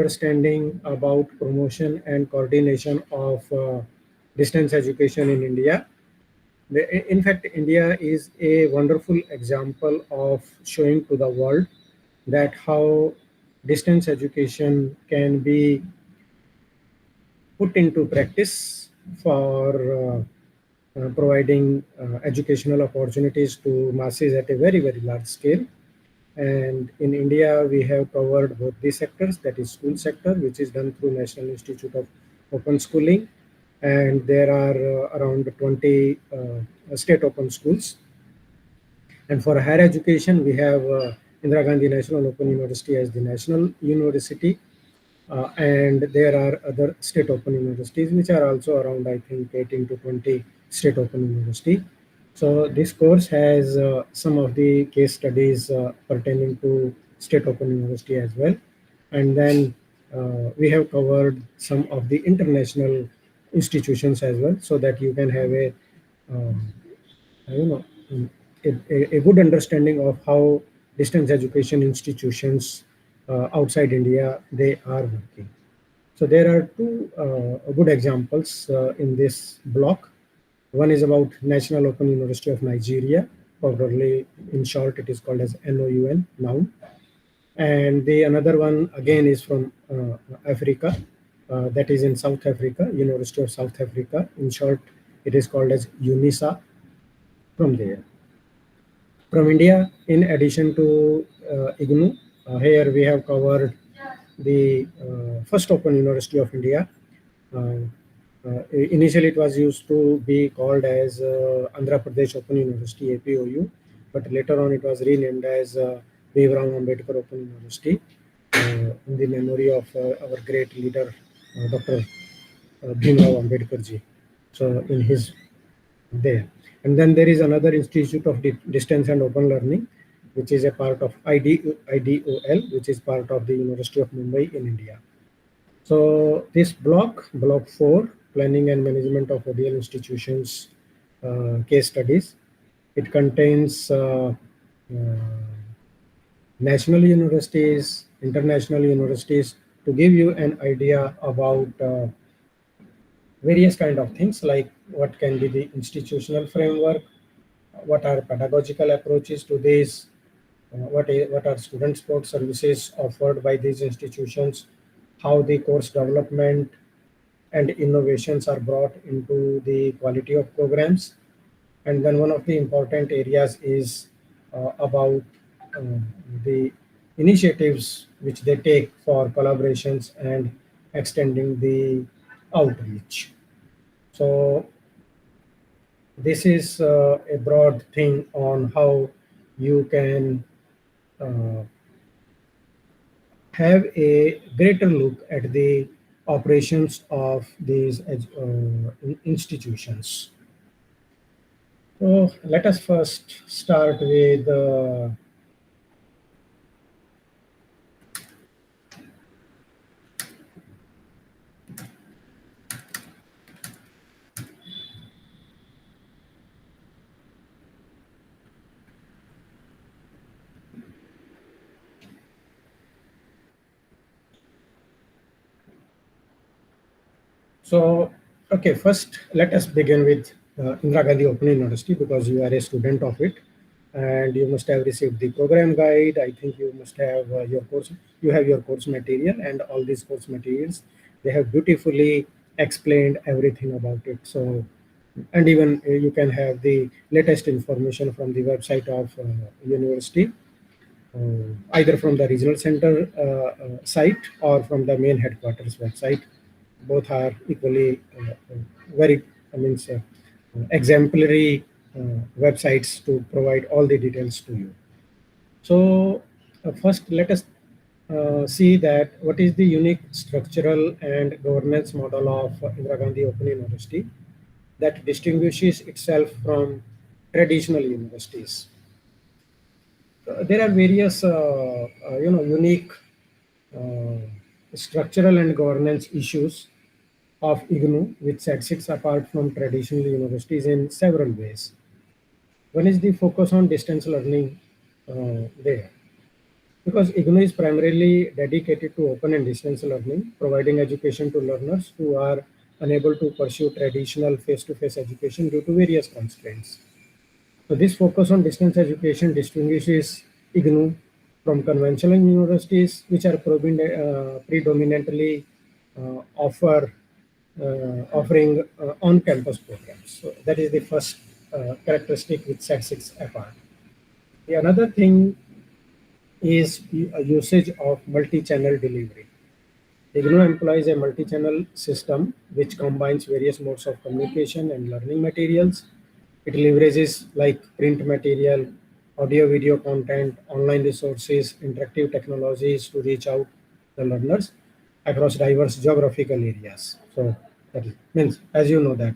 understanding about promotion and coordination of distance education in India. In fact, India is a wonderful example of showing to the world that how distance education can be put into practice for providing educational opportunities to masses at a very, very large scale. And in India, we have covered both the sectors, that is school sector, which is done through National Institute of Open Schooling. And there are around 20 state open schools. And for higher education, we have Indira Gandhi National Open University as the national university. And there are other state open universities, which are also around, I think, 18 to 20 state open university. So this course has some of the case studies pertaining to state open university as well. And then we have covered some of the international institutions as well, so that you can have a, you know, a good understanding of how distance education institutions outside India, they are working. So there are two good examples in this block. One is about National Open University of Nigeria, probably in short it is called as NOUN, NOUN. And the another one again is from Africa, that is in South Africa, University of South Africa. In short, it is called as UNISA from there. From India, in addition to IGNU, here we have covered the first Open University of India. Initially, it was used to be called as Andhra Pradesh Open University, APOU, but later on it was renamed as Bhimrao Ambedkar Open University in the memory of our great leader, Dr. Bhimrao Ambedkar ji. So in his there. And then there is another Institute of Distance and Open Learning, which is a part of IDOL, which is part of the University of Mumbai in India. So this block 4, Planning and Management of ODL Institutions case studies, it contains national universities, international universities, to give you an idea about various kind of things, like what can be the institutional framework, what are pedagogical approaches to this, what are student support services offered by these institutions, how the course development and innovations are brought into the quality of programs. And then one of the important areas is about the initiatives which they take for collaborations and extending the outreach. So this is a broad thing on how you can have a greater look at the operations of these institutions. So let us first start with so, okay, first let us begin with Indira Gandhi Open University, because you are a student of it and you must have received the program guide. I think you must have your course, you have your course material, and all these course materials, they have beautifully explained everything about it. So, and even you can have the latest information from the website of university, either from the regional center site or from the main headquarters website. Both are equally very, exemplary websites to provide all the details to you. So first, let us see that what is the unique structural and governance model of Indira Gandhi Open University that distinguishes itself from traditional universities. There are various, unique structural and governance issues of IGNU, which sets it apart from traditional universities in several ways. One is the focus on distance learning there. Because IGNO is primarily dedicated to open and distance learning, providing education to learners who are unable to pursue traditional face-to-face education due to various constraints. So this focus on distance education distinguishes IGNO from conventional universities, which are predominantly offering on-campus programs. So that is the first characteristic which sets it apart. The another thing is usage of multi-channel delivery. IGNO employs a multi-channel system which combines various modes of communication and learning materials. It leverages like print material, audio video content, online resources, interactive technologies to reach out the learners across diverse geographical areas. So that means, as you know that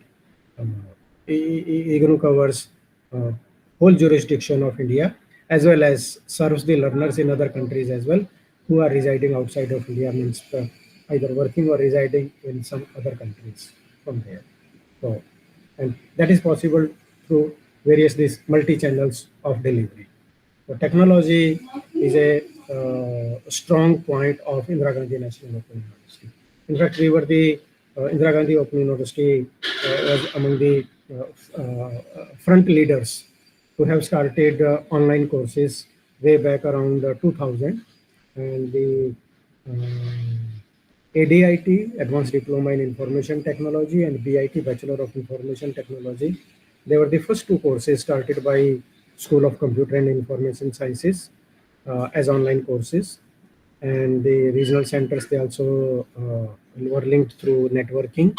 um, IGNO covers uh, whole jurisdiction of India, as well as serves the learners in other countries as well who are residing outside of India, means either working or residing in some other countries from there. So, and that is possible through various these multi-channels of delivery. So technology is a strong point of Indira Gandhi National Open University. In fact, we were the Indira Gandhi Open University was among the front leaders who have started online courses way back around 2000, and the ADIT, Advanced Diploma in Information Technology, and BIT, Bachelor of Information Technology. They were the first two courses started by School of Computer and Information Sciences as online courses. And the regional centers, they also were linked through networking.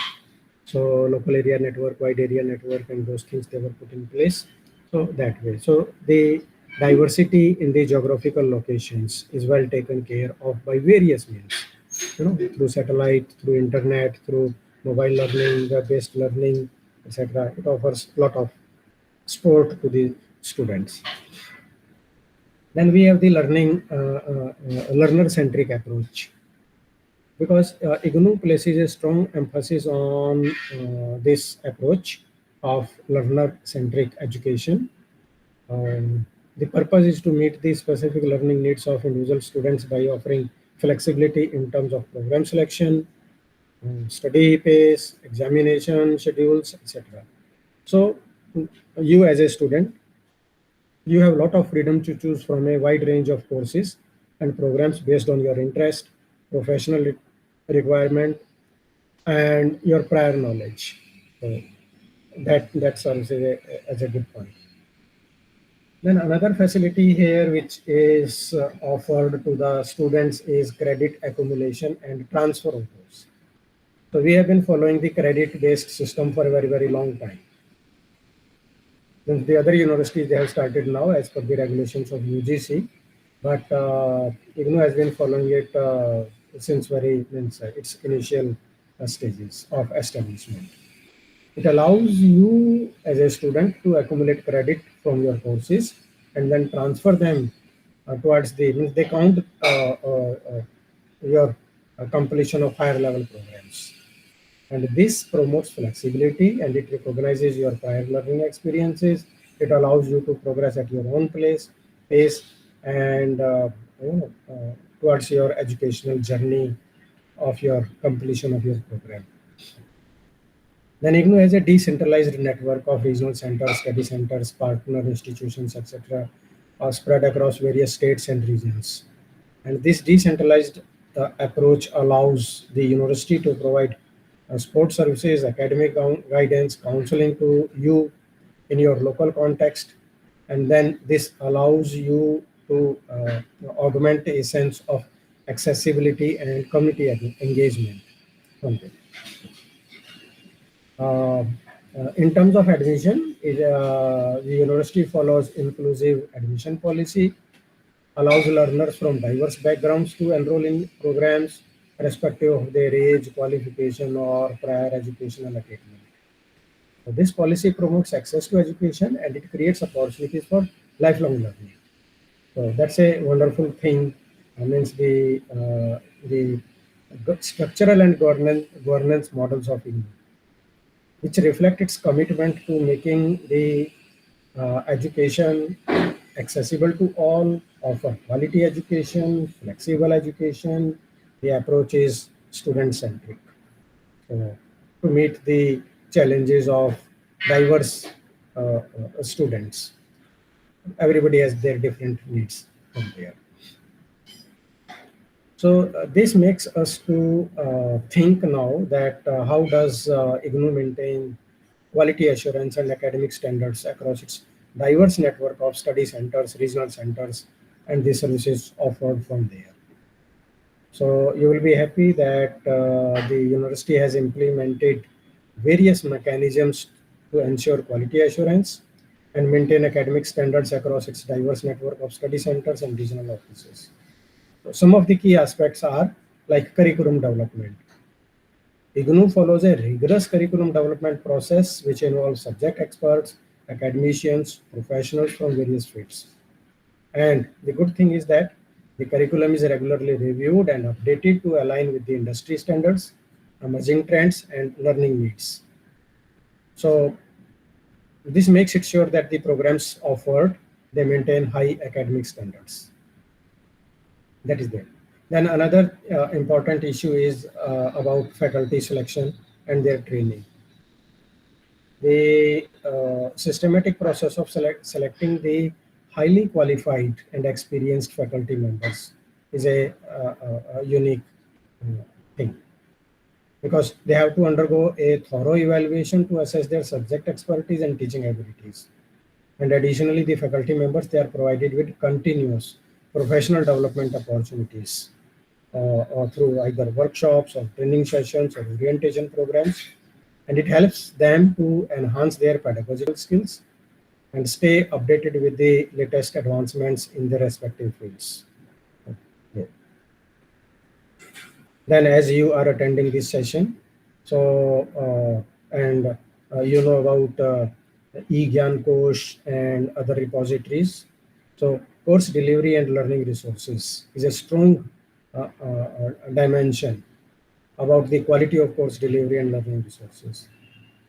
So local area network, wide area network, and those things they were put in place. So that way. So the diversity in the geographical locations is well taken care of by various means, through satellite, through internet, through mobile learning, web-based learning, etc. It offers a lot of support to the students. Then we have the learner-centric approach, because IGNO places a strong emphasis on this approach of learner-centric education. The purpose is to meet the specific learning needs of individual students by offering flexibility in terms of program selection, study pace, examination schedules, etc. So you as a student, you have a lot of freedom to choose from a wide range of courses and programs based on your interest, professional requirement, and your prior knowledge. So that serves as a good point. Then another facility here which is offered to the students is credit accumulation and transfer of those. So we have been following the credit-based system for a very, very long time. Then the other universities, they have started now as per the regulations of UGC, but IGNO has been following it since its initial stages of establishment. It allows you as a student to accumulate credit from your courses and then transfer them towards they count your completion of higher level programs. And this promotes flexibility and it recognizes your prior learning experiences. It allows you to progress at your own pace, and towards your educational journey of your completion of your program. Then IGNO has a decentralized network of regional centers, study centers, partner institutions, etc., spread across various states and regions. And this decentralized approach allows the university to provide support services, academic guidance, counseling to you in your local context. And then this allows you to augment a sense of accessibility and community engagement. Okay. In terms of admission, the university follows inclusive admission policy, allows learners from diverse backgrounds to enroll in programs irrespective of their age, qualification, or prior educational attainment. So this policy promotes access to education and it creates opportunities for lifelong learning. So that's a wonderful thing. Means the structural and governance models of India, which reflect its commitment to making the education accessible to all offer quality education, flexible education. The approach is student-centric. So, to meet the challenges of diverse students. Everybody has their different needs from there. So this makes us to think now that how does IGNOU maintain quality assurance and academic standards across its diverse network of study centers, regional centers, and the services offered from there. So you will be happy that the university has implemented various mechanisms to ensure quality assurance and maintain academic standards across its diverse network of study centers and regional offices. So some of the key aspects are like curriculum development. IGNOU follows a rigorous curriculum development process which involves subject experts, academicians, professionals from various fields. And the good thing is that the curriculum is regularly reviewed and updated to align with the industry standards, emerging trends, and learning needs. So this makes it sure that the programs offered, they maintain high academic standards. That is there. Then another important issue is about faculty selection and their training. The systematic process of selecting the highly qualified and experienced faculty members is a unique thing, because they have to undergo a thorough evaluation to assess their subject expertise and teaching abilities. And additionally, the faculty members, they are provided with continuous professional development opportunities or through either workshops or training sessions or orientation programs. And it helps them to enhance their pedagogical skills and stay updated with the latest advancements in their respective fields. Okay. Then as you are attending this session, so and you know about eGyan Kosh and other repositories. So course delivery and learning resources is a strong dimension about the quality of course delivery and learning resources.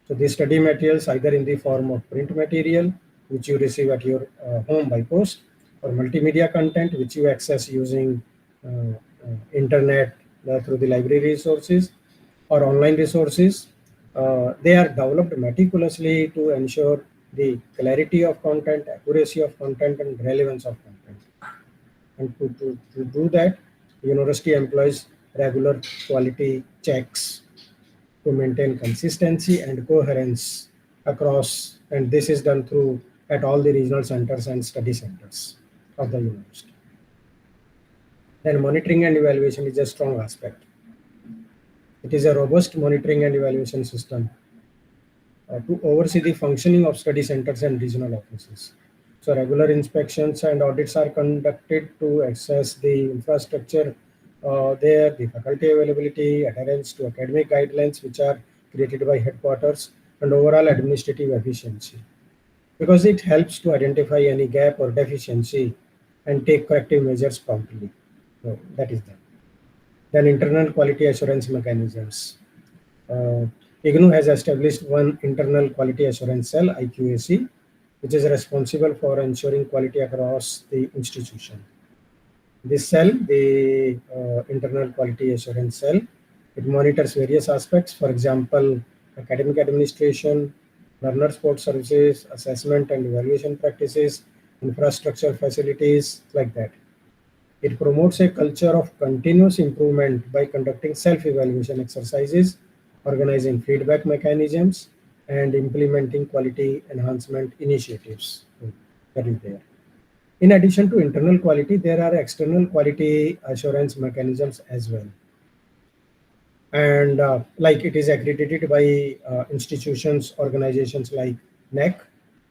So the study materials either in the form of print material, which you receive at your home by post, or multimedia content, which you access using internet through the library resources or online resources. They are developed meticulously to ensure the clarity of content, accuracy of content, and relevance of content. And to do that, the university employs regular quality checks to maintain consistency and coherence across, and this is done through at all the regional centers and study centers of the university. Then monitoring and evaluation is a strong aspect. It is a robust monitoring and evaluation system to oversee the functioning of study centers and regional offices. So regular inspections and audits are conducted to assess the infrastructure there, the faculty availability, adherence to academic guidelines which are created by headquarters, and overall administrative efficiency, because it helps to identify any gap or deficiency and take corrective measures promptly. So that is that. Then internal quality assurance mechanisms. IGNOU has established one internal quality assurance cell, IQAC, which is responsible for ensuring quality across the institution. This cell, the internal quality assurance cell, it monitors various aspects, for example, academic administration, learner support services, assessment and evaluation practices, infrastructure facilities, like that. It promotes a culture of continuous improvement by conducting self-evaluation exercises, organizing feedback mechanisms, and implementing quality enhancement initiatives. That is there. In addition to internal quality, there are external quality assurance mechanisms as well. And like it is accredited by institutions, organizations like NAC,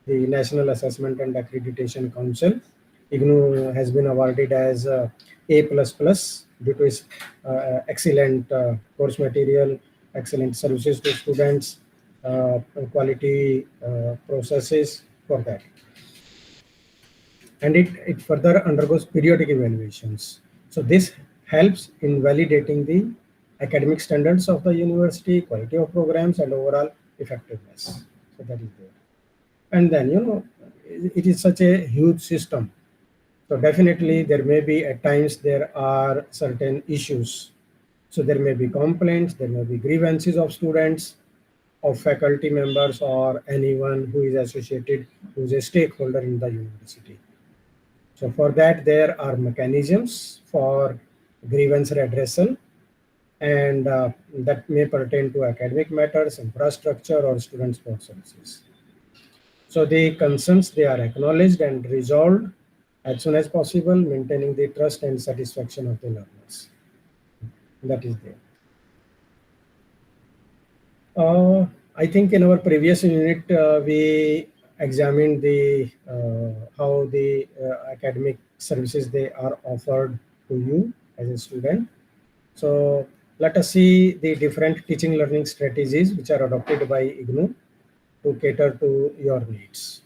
the National Assessment and Accreditation Council. IGNOU has been awarded as A++ due to its excellent course material, excellent services to students, quality processes for that. And it further undergoes periodic evaluations. So this helps in validating the academic standards of the university, quality of programs, and overall effectiveness. So that is there. And then, it is such a huge system So definitely there may be at times there are certain issues. So there may be complaints, there may be grievances of students, of faculty members, or anyone who is associated, who is a stakeholder in the university. So for that, there are mechanisms for grievance redressal, and that may pertain to academic matters, infrastructure, or student support services. So the concerns, they are acknowledged and resolved as soon as possible, maintaining the trust and satisfaction of the learners. That is there. I think in our previous unit, we examined the how the academic services they are offered to you as a student. So let us see the different teaching learning strategies which are adopted by IGNOU to cater to your needs.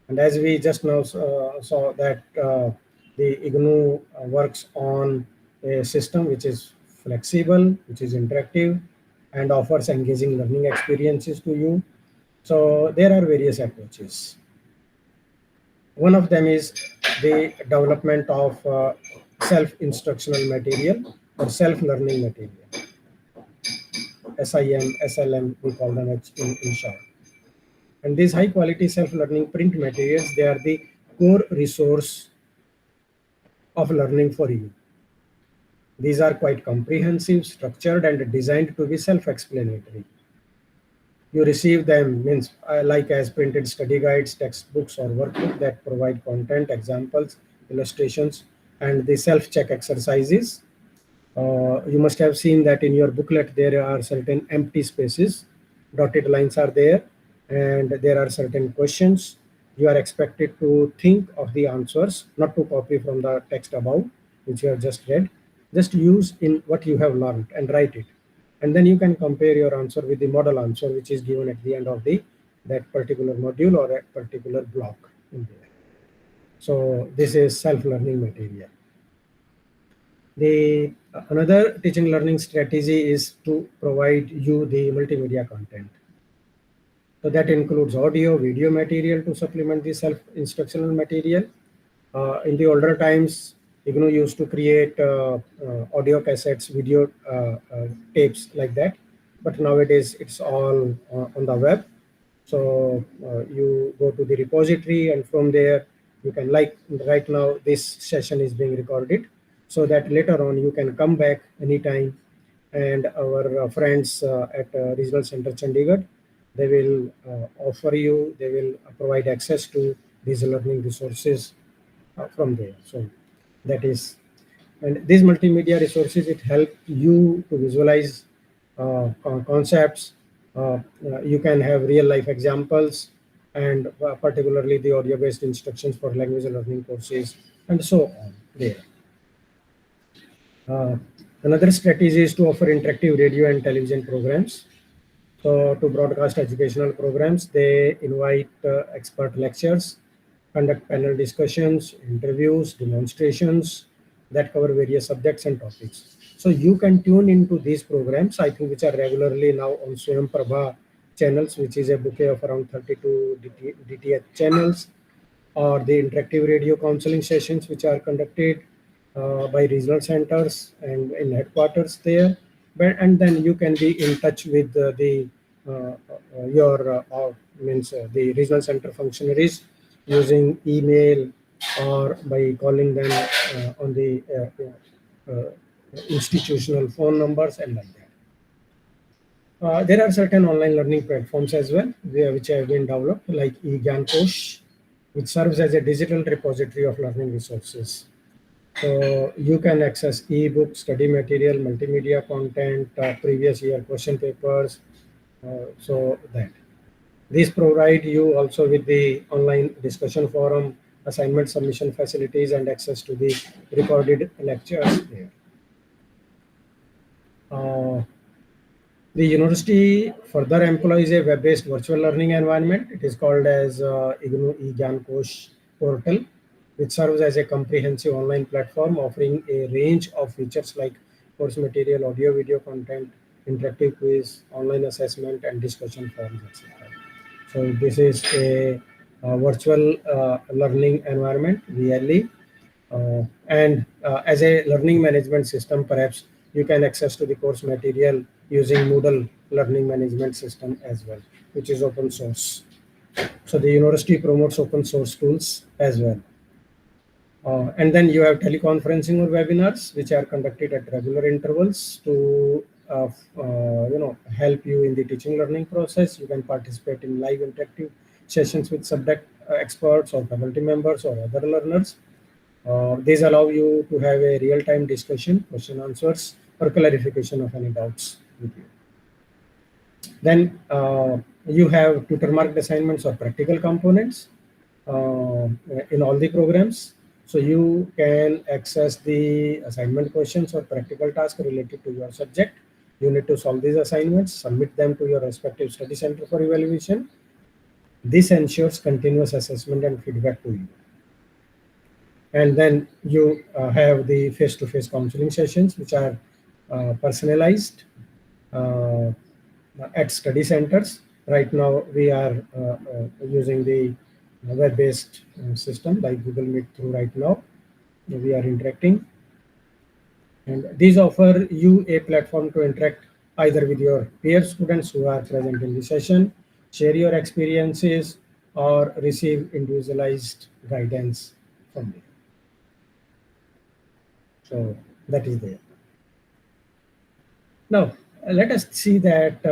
And as we just now saw that the IGNOU works on a system which is flexible, which is interactive, and offers engaging learning experiences to you. So there are various approaches. One of them is the development of self-instructional material or self-learning material. SIM, SLM, we call them in short. And these high quality self-learning print materials, they are the core resource of learning for you. These are quite comprehensive, structured, and designed to be self-explanatory. You receive them means like as printed study guides, textbooks, or workbook that provide content, examples, illustrations, and the self-check exercises. You must have seen that in your booklet there are certain empty spaces, dotted lines are there, and there are certain questions. You are expected to think of the answers, not to copy from the text above, which you have just read. Just use in what you have learned and write it. And then you can compare your answer with the model answer, which is given at the end of the that particular module or a particular block in there. So this is self-learning material. The another teaching learning strategy is to provide you the multimedia content. So that includes audio, video material to supplement the self-instructional material. In the older times, IGNOU used to create audio cassettes, video tapes like that. But nowadays, it's all on the web. So you go to the repository, and from there, you can, like right now, this session is being recorded, so that later on you can come back anytime, and our friends at Regional Center Chandigarh, they will offer you, they will provide access to these learning resources from there. So that is, and these multimedia resources, it help you to visualize concepts. You can have real life examples, and particularly the audio based instructions for language learning courses, and so on there. uh, Another strategy is to offer interactive radio and television programs. So to broadcast educational programs, they invite expert lectures, conduct panel discussions, interviews, demonstrations that cover various subjects and topics. So you can tune into these programs, I think, which are regularly now on Swayam Prabha channels, which is a bouquet of around 32 DTH channels, or the interactive radio counseling sessions which are conducted by regional centers and in headquarters there. But and then you can be in touch with the your means the regional center functionaries using email or by calling them on the institutional phone numbers and like that. There are certain online learning platforms as well, which have been developed, like eGyanKosh, which serves as a digital repository of learning resources. So you can access e-books, study material, multimedia content, previous year question papers, so that. These provide you also with the online discussion forum, assignment submission facilities, and access to the recorded lectures there. Uh, The university further employs a web-based virtual learning environment. It is called as IGNOU eGyanKosh portal, which serves as a comprehensive online platform offering a range of features like course material, audio, video content, interactive quiz, online assessment, and discussion forums, etc. So this is a virtual learning environment, VLE, And as a learning management system, perhaps you can access to the course material using Moodle learning management system as well, which is open source. So the university promotes open source tools as well. And then you have teleconferencing or webinars, which are conducted at regular intervals to help you in the teaching learning process. You can participate in live interactive sessions with subject experts or faculty members or other learners. These allow you to have a real-time discussion, question answers, or clarification of any doubts with you. Then you have tutor marked assignments or practical components in all the programs. So you can access the assignment questions or practical tasks related to your subject. You need to solve these assignments, submit them to your respective study center for evaluation. This ensures continuous assessment and feedback to you. And then you have the face-to-face counseling sessions, which are personalized uh, at study centers. Right now, we are using the web-based system like Google Meet through right now. We are interacting. And these offer you a platform to interact either with your peer students who are present in the session, share your experiences, or receive individualized guidance from them. So that is there. Now, let us see that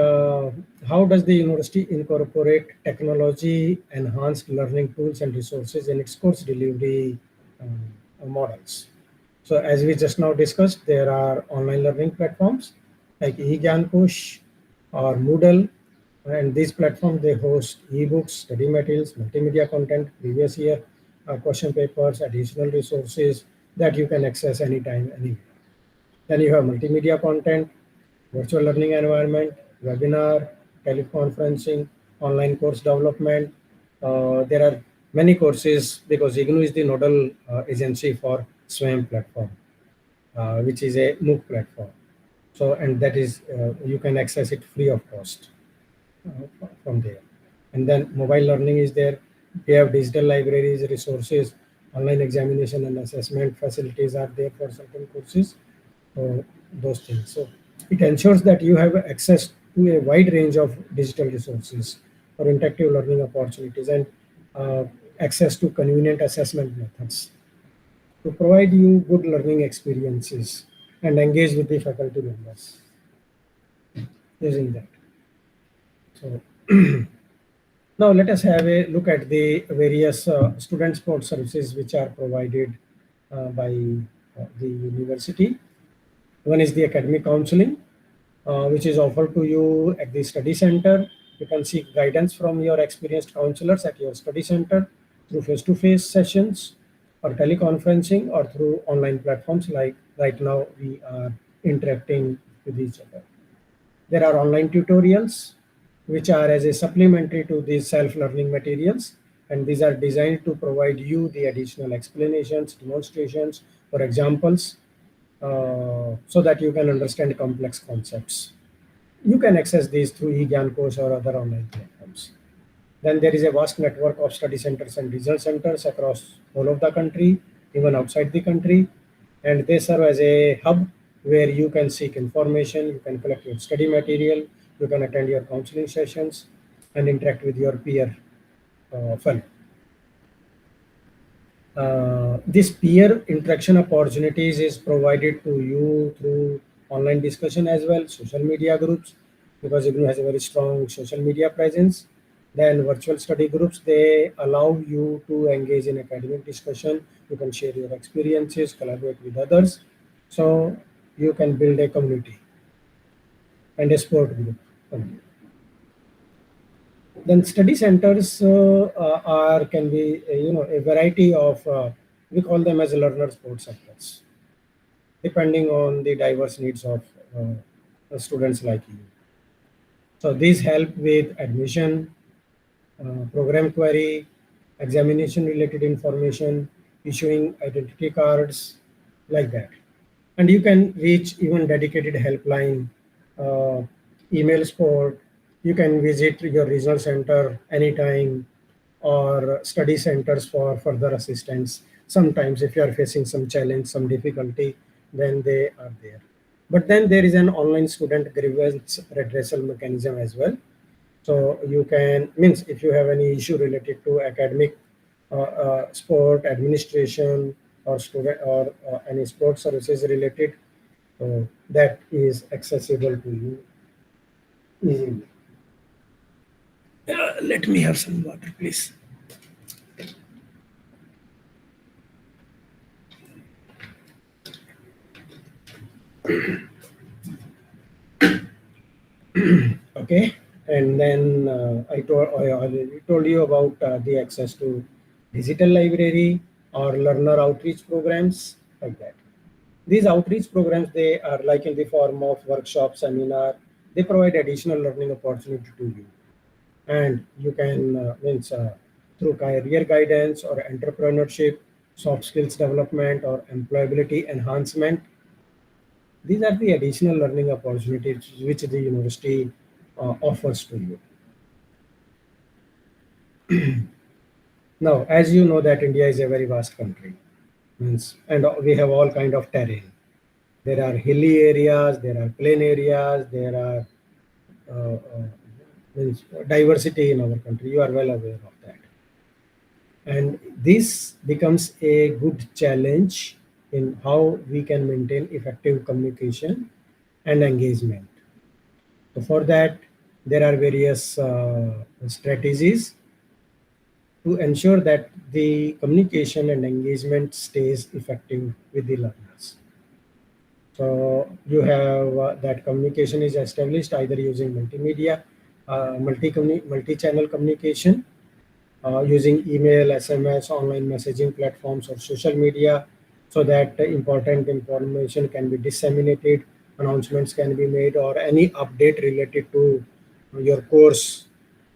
how does the university incorporate technology enhanced learning tools and resources in its course delivery models. So as we just now discussed, there are online learning platforms like eGyankosh or Moodle, and these platforms, they host ebooks, study materials, multimedia content, previous year question papers, additional resources that you can access anytime, anywhere. Then you have multimedia content, virtual learning environment, webinar, teleconferencing, online course development. There are many courses because IGNU is the nodal agency for SWAM platform, which is a MOOC platform. So, and that is, you can access it free of cost from there. And then mobile learning is there. We have digital libraries, resources, online examination and assessment facilities are there for certain courses, those things. So it ensures that you have access to a wide range of digital resources for interactive learning opportunities and access to convenient assessment methods to provide you good learning experiences and engage with the faculty members using that. So now let us have a look at the various student support services which are provided by the university. One is the academic counseling, which is offered to you at the study center. You can seek guidance from your experienced counselors at your study center through face-to-face sessions or teleconferencing or through online platforms like right now we are interacting with each other. There are online tutorials which are as a supplementary to these self-learning materials, and these are designed to provide you the additional explanations, demonstrations, or examples so that you can understand complex concepts. You can access these through eGyankosh or other online platforms. Then there is a vast network of study centers and research centers across all of the country, even outside the country, and they serve as a hub where you can seek information, you can collect your study material, you can attend your counseling sessions, and interact with your peer fellow. This peer interaction opportunities is provided to you through online discussion as well, social media groups, because IGNU has a very strong social media presence. Then virtual study groups, they allow you to engage in academic discussion. You can share your experiences, collaborate with others. So you can build a community and a support group. Then study centers are can be a variety of we call them as learner support centers, depending on the diverse needs of students like you. So these help with admission, program query, examination related information, issuing identity cards, like that. And you can reach even dedicated helpline, uh, email support. You can visit your regional center anytime or study centers for further assistance. sometimes if you are facing some challenge, some difficulty, then they are there. But then there is an online student grievance redressal mechanism as well. So you can, means if you have any issue related to academic, sport administration, or student, or any sport services related, that is accessible to you easily. Let me have some water, please. Okay, and then I already told you about the access to digital library or learner outreach programs like that. These outreach programs, they are like in the form of workshop, seminar. They provide additional learning opportunity to you, and you can means through career guidance or entrepreneurship, soft skills development, or employability enhancement. These are the additional learning opportunities which the university offers to you. Now, as you know that India is a very vast country, means, and we have all kind of terrain. There are hilly areas, there are plain areas, there are means diversity in our country. You are well aware of that. And this becomes a good challenge in how we can maintain effective communication and engagement. So for that, there are various strategies to ensure that the communication and engagement stays effective with the learners. So you have that communication is established either using multimedia, multi-channel communication, using email, SMS, online messaging platforms, or social media, so that important information can be disseminated, announcements can be made, or any update related to your course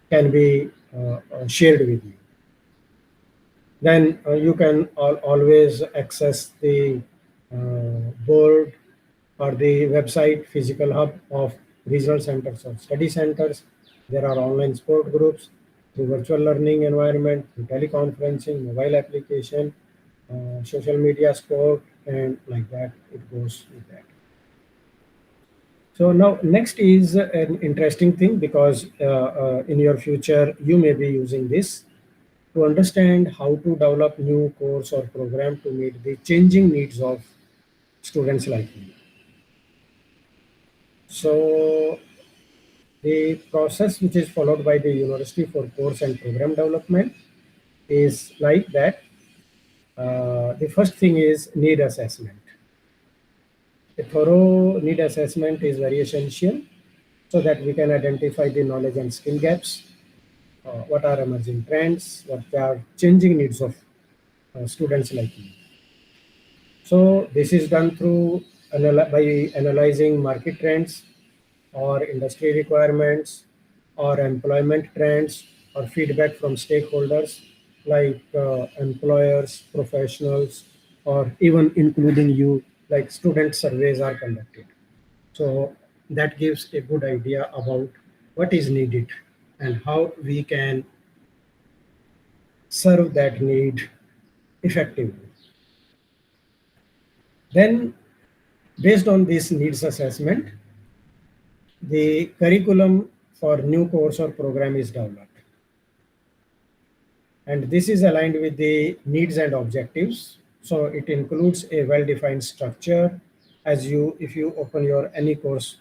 can be shared with you. Then you can always access the board or the website physical hub of regional centers or study centers. There are online support groups through virtual learning environment, through teleconferencing, mobile application, social media support, and like that it goes with that. So now next is an interesting thing, because in your future you may be using this to understand how to develop new course or program to meet the changing needs of students like you. So the process which is followed by the university for course and program development is like that. The first thing is need assessment. A thorough need assessment is very essential so that we can identify the knowledge and skill gaps, what are emerging trends, what are changing needs of students like you. So this is done through by analyzing market trends or industry requirements or employment trends or feedback from stakeholders like employers, professionals, or even including you, like student surveys are conducted. So that gives a good idea about what is needed and how we can serve that need effectively. Then, based on this needs assessment, the curriculum for new course or program is developed. And this is aligned with the needs and objectives. So it includes a well-defined structure. As you, if you open your any course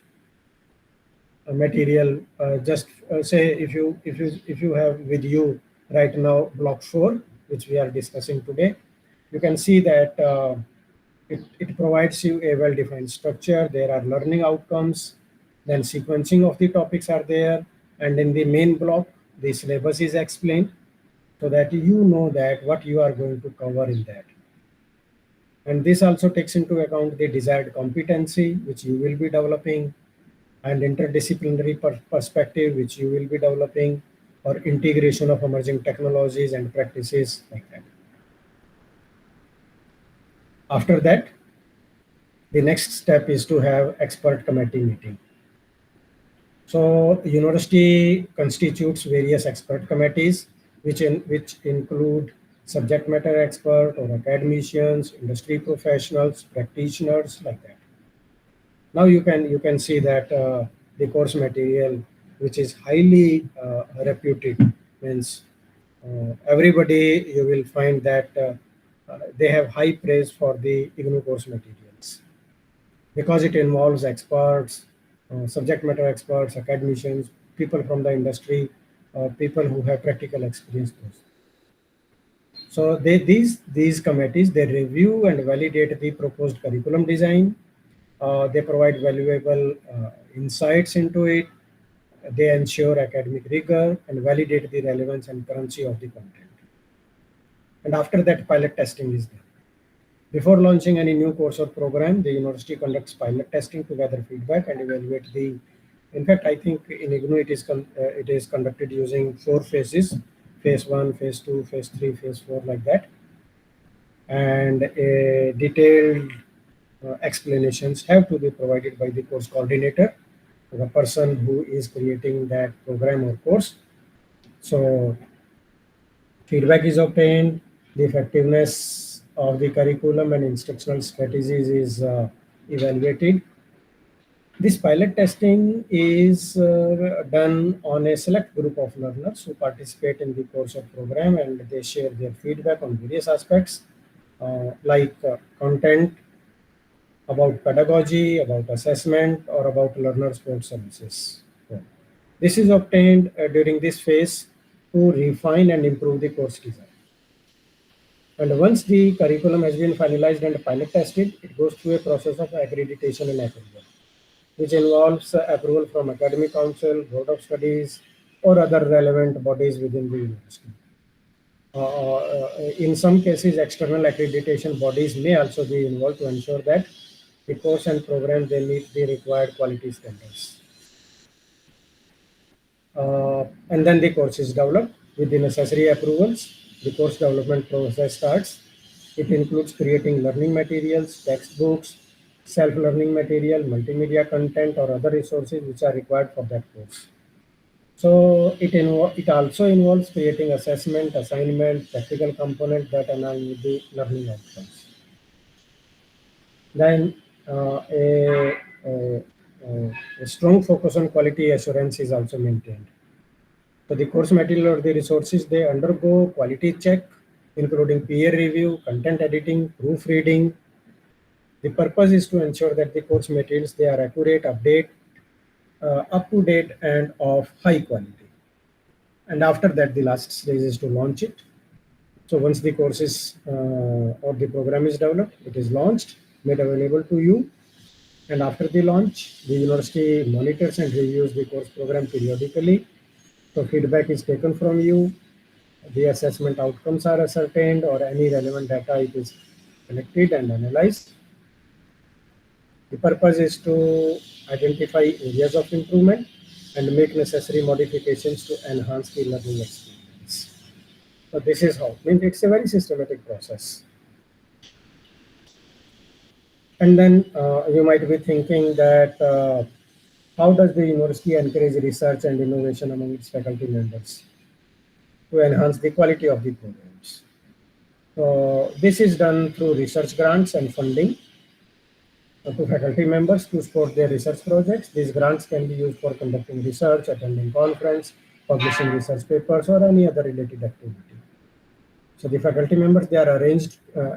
material, just say if you have with you right now block 4, which we are discussing today, you can see that it provides you a well-defined structure. There are learning outcomes, then sequencing of the topics are there, and in the main block, the syllabus is explained so that you know that what you are going to cover in that. And this also takes into account the desired competency, which you will be developing, and interdisciplinary perspective, which you will be developing, or integration of emerging technologies and practices like that. After that, the next step is to have expert committee meeting. So university constitutes various expert committees, which include subject matter expert or academicians, industry professionals, practitioners, like that. Now you can see that the course material, which is highly reputed, means everybody you will find that they have high praise for the IGNOU course materials because it involves experts, subject matter experts, academicians, people from the industry, people who have practical experience. So these committees, they review and validate the proposed curriculum design. They provide valuable insights into it. They ensure academic rigor and validate the relevance and currency of the content. And after that, pilot testing is done. Before launching any new course or program, the university conducts pilot testing to gather feedback and evaluate the. In fact, I think in IGNOU it is conducted using 4 phases: phase 1, phase 2, phase 3, phase 4, like that. And a detailed explanations have to be provided by the course coordinator, the person who is creating that program or course. So feedback is obtained, the effectiveness of the curriculum and instructional strategies is evaluated. This pilot testing is done on a select group of learners who participate in the course or program, and they share their feedback on various aspects like content, about pedagogy, about assessment, or about learner support services. Yeah. This is obtained during this phase to refine and improve the course design. And once the curriculum has been finalized and pilot tested, it goes through a process of accreditation and approval, which involves approval from academic council, board of studies, or other relevant bodies within the university. In some cases, external accreditation bodies may also be involved to ensure that the course and program they meet the required quality standards. And then the course is developed with the necessary approvals. The course development process starts. It includes creating learning materials, textbooks, self-learning material, multimedia content, or other resources which are required for that course. So it also involves creating assessment, assignment, practical component that align with the learning outcomes. Then a strong focus on quality assurance is also maintained. So the course material or the resources, they undergo quality check, including peer review, content editing, proofreading. The purpose is to ensure that the course materials, they are accurate, up to date, and of high quality. And after that, the last stage is to launch it. So once the course is or the program is developed, it is launched, made available to you. And after the launch, the university monitors and reviews the course program periodically. So feedback is taken from you. The assessment outcomes are ascertained, or any relevant data it is collected and analyzed. The purpose is to identify areas of improvement and make necessary modifications to enhance the learning experience. So this is how. I mean, it's a very systematic process. And then you might be thinking that how does the university encourage research and innovation among its faculty members to enhance the quality of the programs? So this is done through research grants and funding to faculty members to support their research projects. These grants can be used for conducting research, attending conference, publishing research papers, or any other related activity. So the faculty members, they are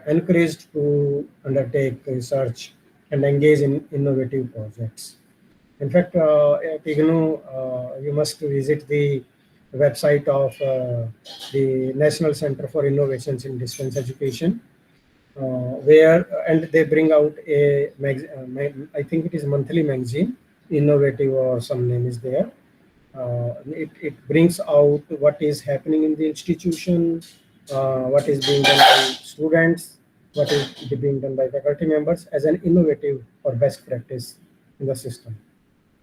encouraged to undertake research and engage in innovative projects. In fact, at IGNOU, you must visit the website of the National Center for Innovations in Distance Education, where and they bring out I think it is monthly magazine, Innovative or some name is there. It brings out what is happening in the institution, what is being done by students, what is being done by faculty members as an innovative or best practice in the system.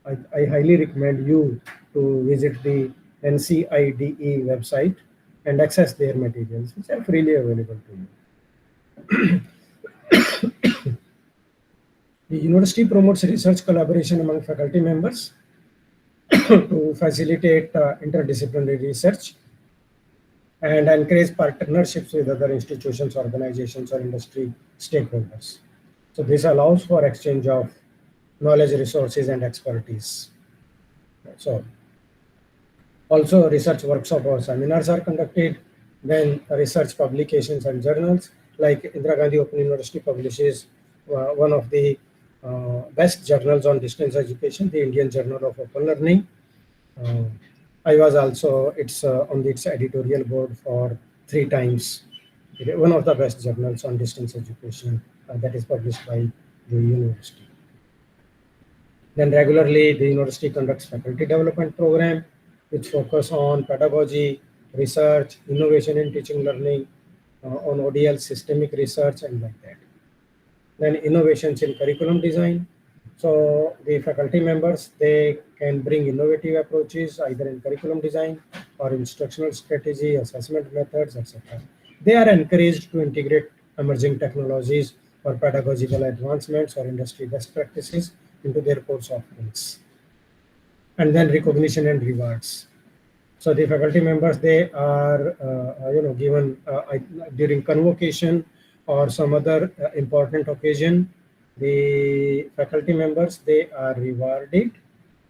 I highly recommend you to visit the NCIDE website and access their materials, which are freely available to you. The university promotes research collaboration among faculty members to facilitate interdisciplinary research. and encourage partnerships with other institutions, organizations, or industry stakeholders. So this allows for exchange of knowledge, resources, and expertise. So also research workshops or seminars are conducted. Then research publications and journals, like Indira Gandhi Open University publishes one of the best journals on distance education, the Indian Journal of Open Learning. Uh, I was also on its editorial board for 3 times. One of the best journals on distance education that is published by the university. Then regularly, the university conducts faculty development program, which focus on pedagogy, research, innovation in teaching learning, on ODL systemic research, and like that. Then innovations in curriculum design. So the faculty members, they can bring innovative approaches either in curriculum design or instructional strategy, assessment methods, etc. They are encouraged to integrate emerging technologies or pedagogical advancements or industry best practices into their course offerings. And then recognition and rewards. So the faculty members, they are given during convocation or some other important occasion. The faculty members, they are rewarded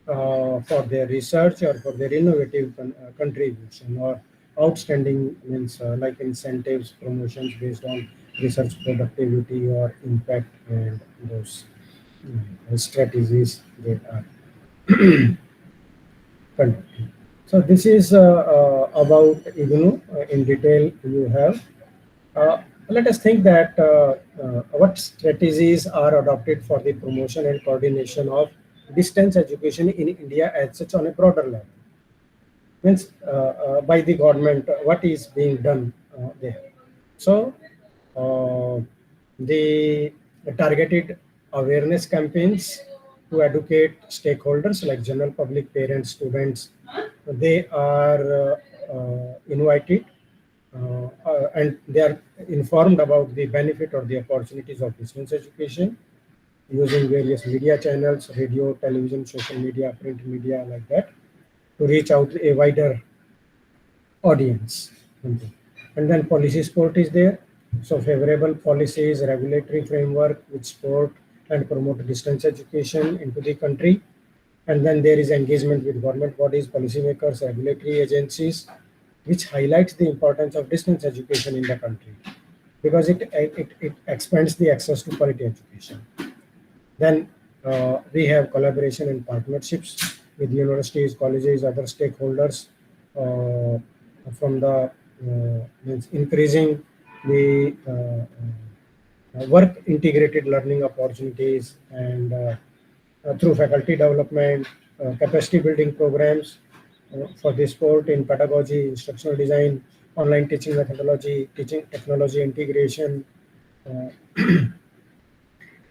for their research or for their innovative contribution, or outstanding means like incentives, promotions based on research productivity or impact, and those strategies they are conducting. So this is about IGNU in detail you have. Let us think that what strategies are adopted for the promotion and coordination of distance education in India as such on a broader level. Means by the government, what is being done there. So uh, the targeted awareness campaigns to educate stakeholders like general public, parents, students, they are invited and they are informed about the benefit or the opportunities of distance education using various media channels, radio, television, social media, print media, like that, to reach out a wider audience. And then policy support is there. So favorable policies, regulatory framework which support and promote distance education into the country. And then there is engagement with government bodies, policymakers, regulatory agencies, which highlights the importance of distance education in the country because it expands the access to quality education. Then we have collaboration and partnerships with universities, colleges, other stakeholders uh, from the means increasing the work integrated learning opportunities, and through faculty development, capacity building programs for the sport in pedagogy, instructional design, online teaching methodology, teaching technology integration. Uh,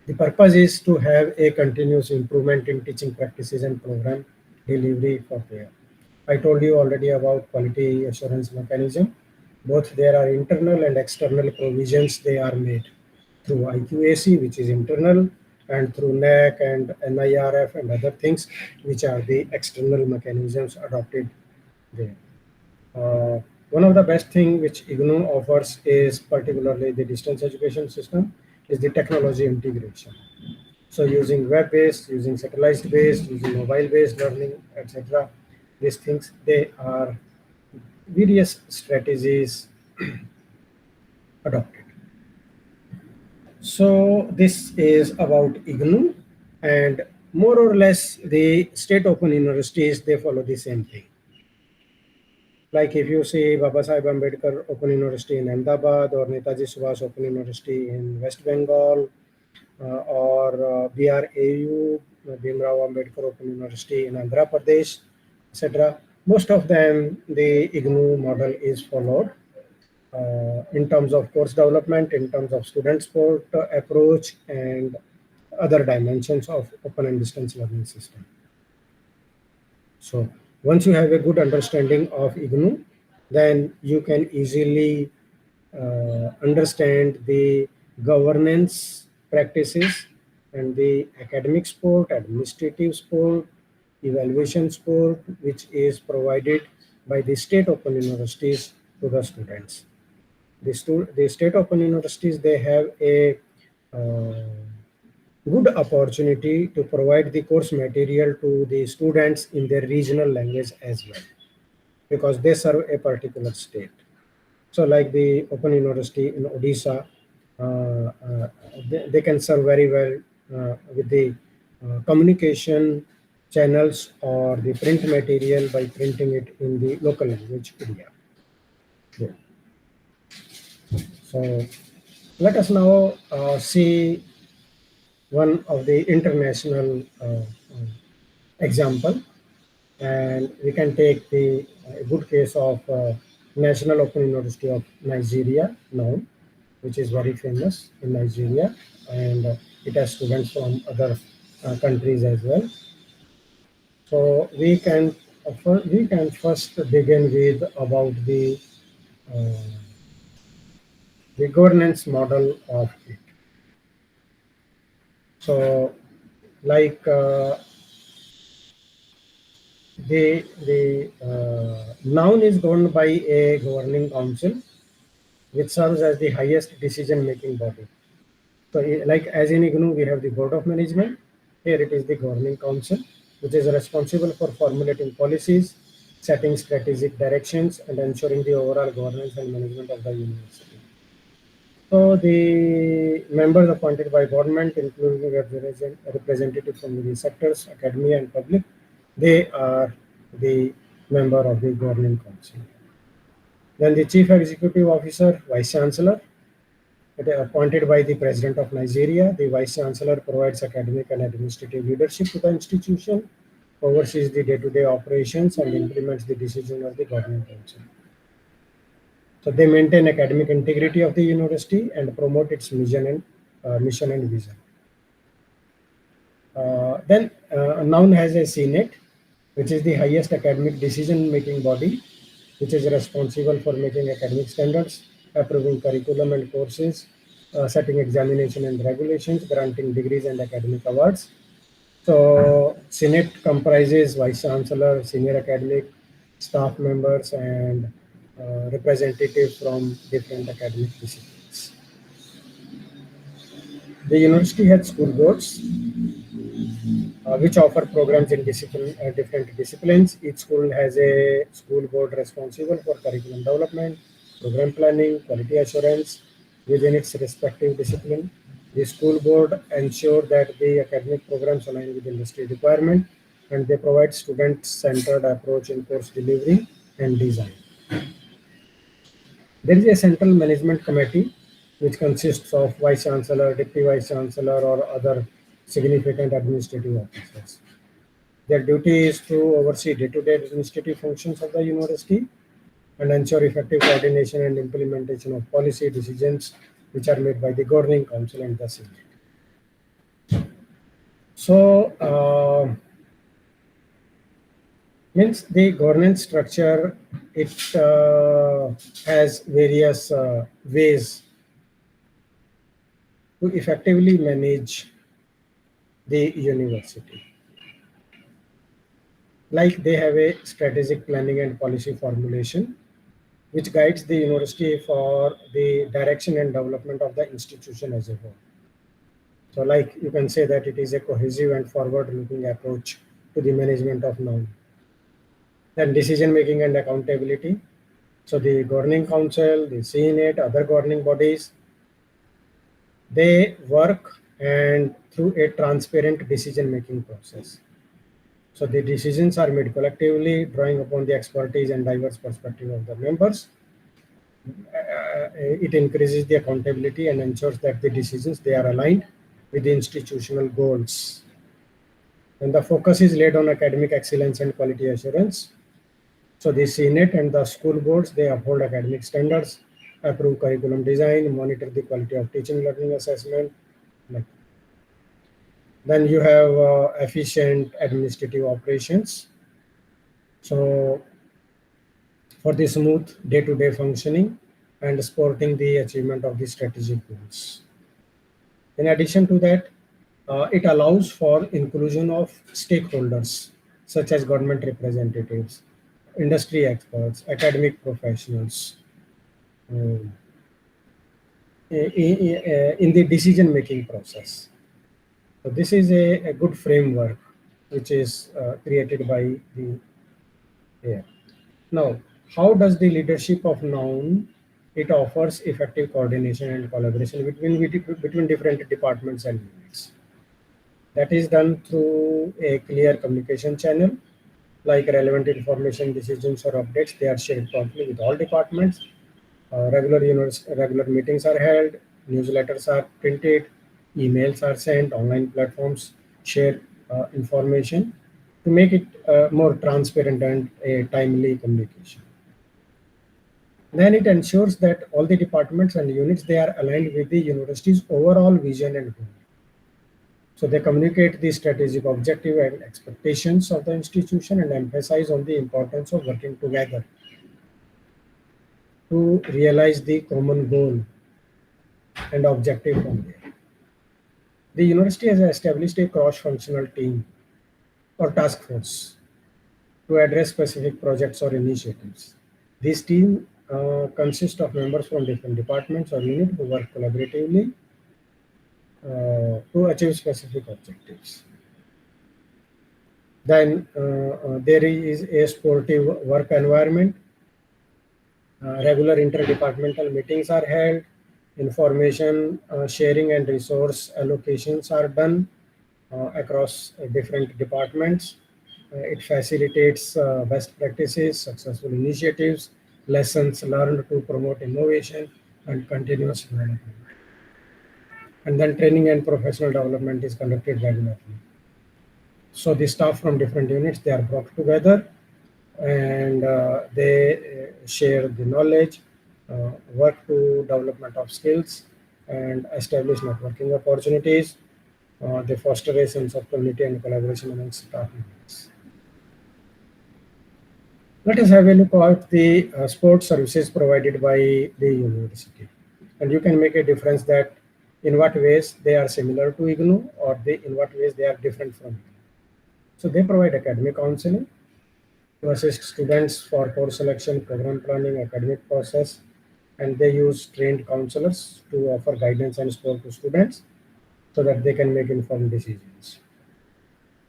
the purpose is to have a continuous improvement in teaching practices and program delivery for there. I told you already about quality assurance mechanism. Both there are internal and external provisions they are made through IQAC, which is internal, and through NAC and NIRF and other things, which are the external mechanisms adopted there. Uh, One of the best thing which IGNU offers is particularly the distance education system is the technology integration. So using web-based, using satellite-based, using mobile-based learning, etc. These things, they are various strategies adopted. So this is about IGNU, and more or less the state open universities, they follow the same thing. Like if you see Baba Sahib Ambedkar Open University in Ahmedabad or Netaji Subhash Open University in West Bengal, or BRAU, Bhimrao Ambedkar Open University in Andhra Pradesh, etc. Most of them, the IGNU model is followed in terms of course development, in terms of student support approach, and other dimensions of open and distance learning system. So once you have a good understanding of IGNU, then you can easily understand the governance practices and the academic support, administrative support, evaluation support, which is provided by the state open universities to the students. The state open universities, they have a good opportunity to provide the course material to the students in their regional language as well, because they serve a particular state. So like the Open University in Odisha, they can serve very well with the communication channels or the print material by printing it in the local language India. Yeah. So let us now see one of the international example, and we can take the good case of National Open University of Nigeria now, which is very famous in Nigeria, and it has students from other countries as well. So we can first begin with about uh, the governance model of it. So like the noun is governed by a governing council, which serves as the highest decision-making body. So, like as in IGNOU, we have the Board of Management. Here it is the Governing Council, which is responsible for formulating policies, setting strategic directions, and ensuring the overall governance and management of the university. So, the members appointed by government, including representatives from the sectors, academia, and public, they are the member of the Governing Council. Then the Chief Executive Officer, Vice Chancellor, appointed by the President of Nigeria. The Vice Chancellor provides academic and administrative leadership to the institution, oversees the day-to-day operations, and implements the decision of the Governing Council. So they maintain academic integrity of the university and promote its mission and vision. Then noun has a Senate, which is the highest academic decision-making body, which is responsible for making academic standards, approving curriculum and courses, setting examination and regulations, granting degrees and academic awards. So Senate comprises Vice Chancellor, senior academic staff members, and representatives from different academic disciplines. The university has school boards, which offer programs in different disciplines. Each school has a school board responsible for curriculum development, program planning, quality assurance within its respective discipline. The school board ensure that the academic programs align with industry requirement, and they provide student-centered approach in course delivery and design. There is a central management committee which consists of vice chancellor, deputy vice chancellor, or other significant administrative officers. Their duty is to oversee day-to-day administrative functions of the university and ensure effective coordination and implementation of policy decisions which are made by the governing council and the Senate. So, means the governance structure, it has various ways to effectively manage the university. Like they have a strategic planning and policy formulation, which guides the university for the direction and development of the institution as a whole. So like you can say that it is a cohesive and forward-looking approach to the management of noun. Then decision making and accountability. So the governing council, the Senate, other governing bodies, they work and through a transparent decision making process. So the decisions are made collectively, drawing upon the expertise and diverse perspective of the members. It increases the accountability and ensures that the decisions, they are aligned with the institutional goals. And the focus is laid on academic excellence and quality assurance. So the Senate and the school boards, they uphold academic standards, approve curriculum design, monitor the quality of teaching learning assessment. Then you have efficient administrative operations. So for the smooth day-to-day functioning and supporting the achievement of the strategic goals. In addition to that, it allows for inclusion of stakeholders such as government representatives, industry experts, academic professionals, um, in the decision making process. So this is a good framework which is created by the AI. Now, how does the leadership of noun? It offers effective coordination and collaboration between different departments and units. That is done through a clear communication channel, like relevant information, decisions, or updates. They are shared promptly with all departments. Regular meetings are held, newsletters are printed, emails are sent, online platforms share information to make it more transparent and a timely communication. Then it ensures that all the departments and units they are aligned with the university's overall vision and goal. So they communicate the strategic objective and expectations of the institution and emphasize on the importance of working together to realize the common goal and objective from there. The university has established a cross-functional team or task force to address specific projects or initiatives. This team consists of members from different departments or units who work collaboratively to achieve specific objectives. Then there is a sportive work environment. Regular interdepartmental meetings are held. Information sharing and resource allocations are done across different departments. It facilitates best practices, successful initiatives, lessons learned to promote innovation and continuous development. And then training and professional development is conducted regularly. So the staff from different units, they are brought together and they share the knowledge, work to development of skills and establish networking opportunities. They foster a sense of community and collaboration amongst staff members. Let us have a look at the sports services provided by the university. And you can make a difference that in what ways they are similar to IGNU or in what ways they are different from IGNU. So they provide academic counseling to assist students for course selection, program planning, academic process, and they use trained counselors to offer guidance and support to students so that they can make informed decisions.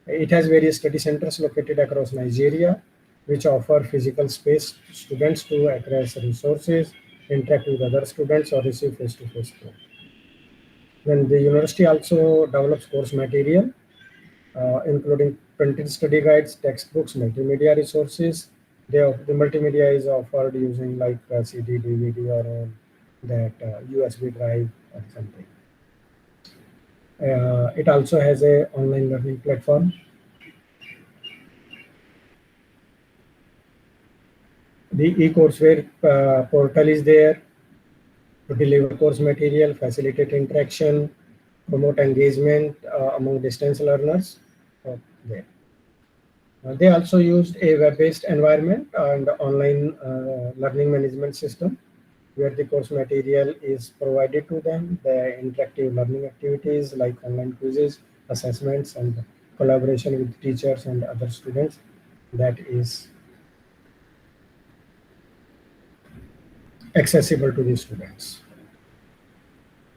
It has various study centers located across Nigeria, which offer physical space to students to access resources, interact with other students, or receive face-to-face support. Then the university also develops course material, including printed study guides, textbooks, multimedia resources. The multimedia is offered using like CD, DVD, or that USB drive or something. It also has a online learning platform. The e-courseware portal is there to deliver course material, facilitate interaction, promote engagement among distance learners. There. They also used a web-based environment and online learning management system where the course material is provided to them. The interactive learning activities like online quizzes, assessments, and collaboration with teachers and other students, that is accessible to the students.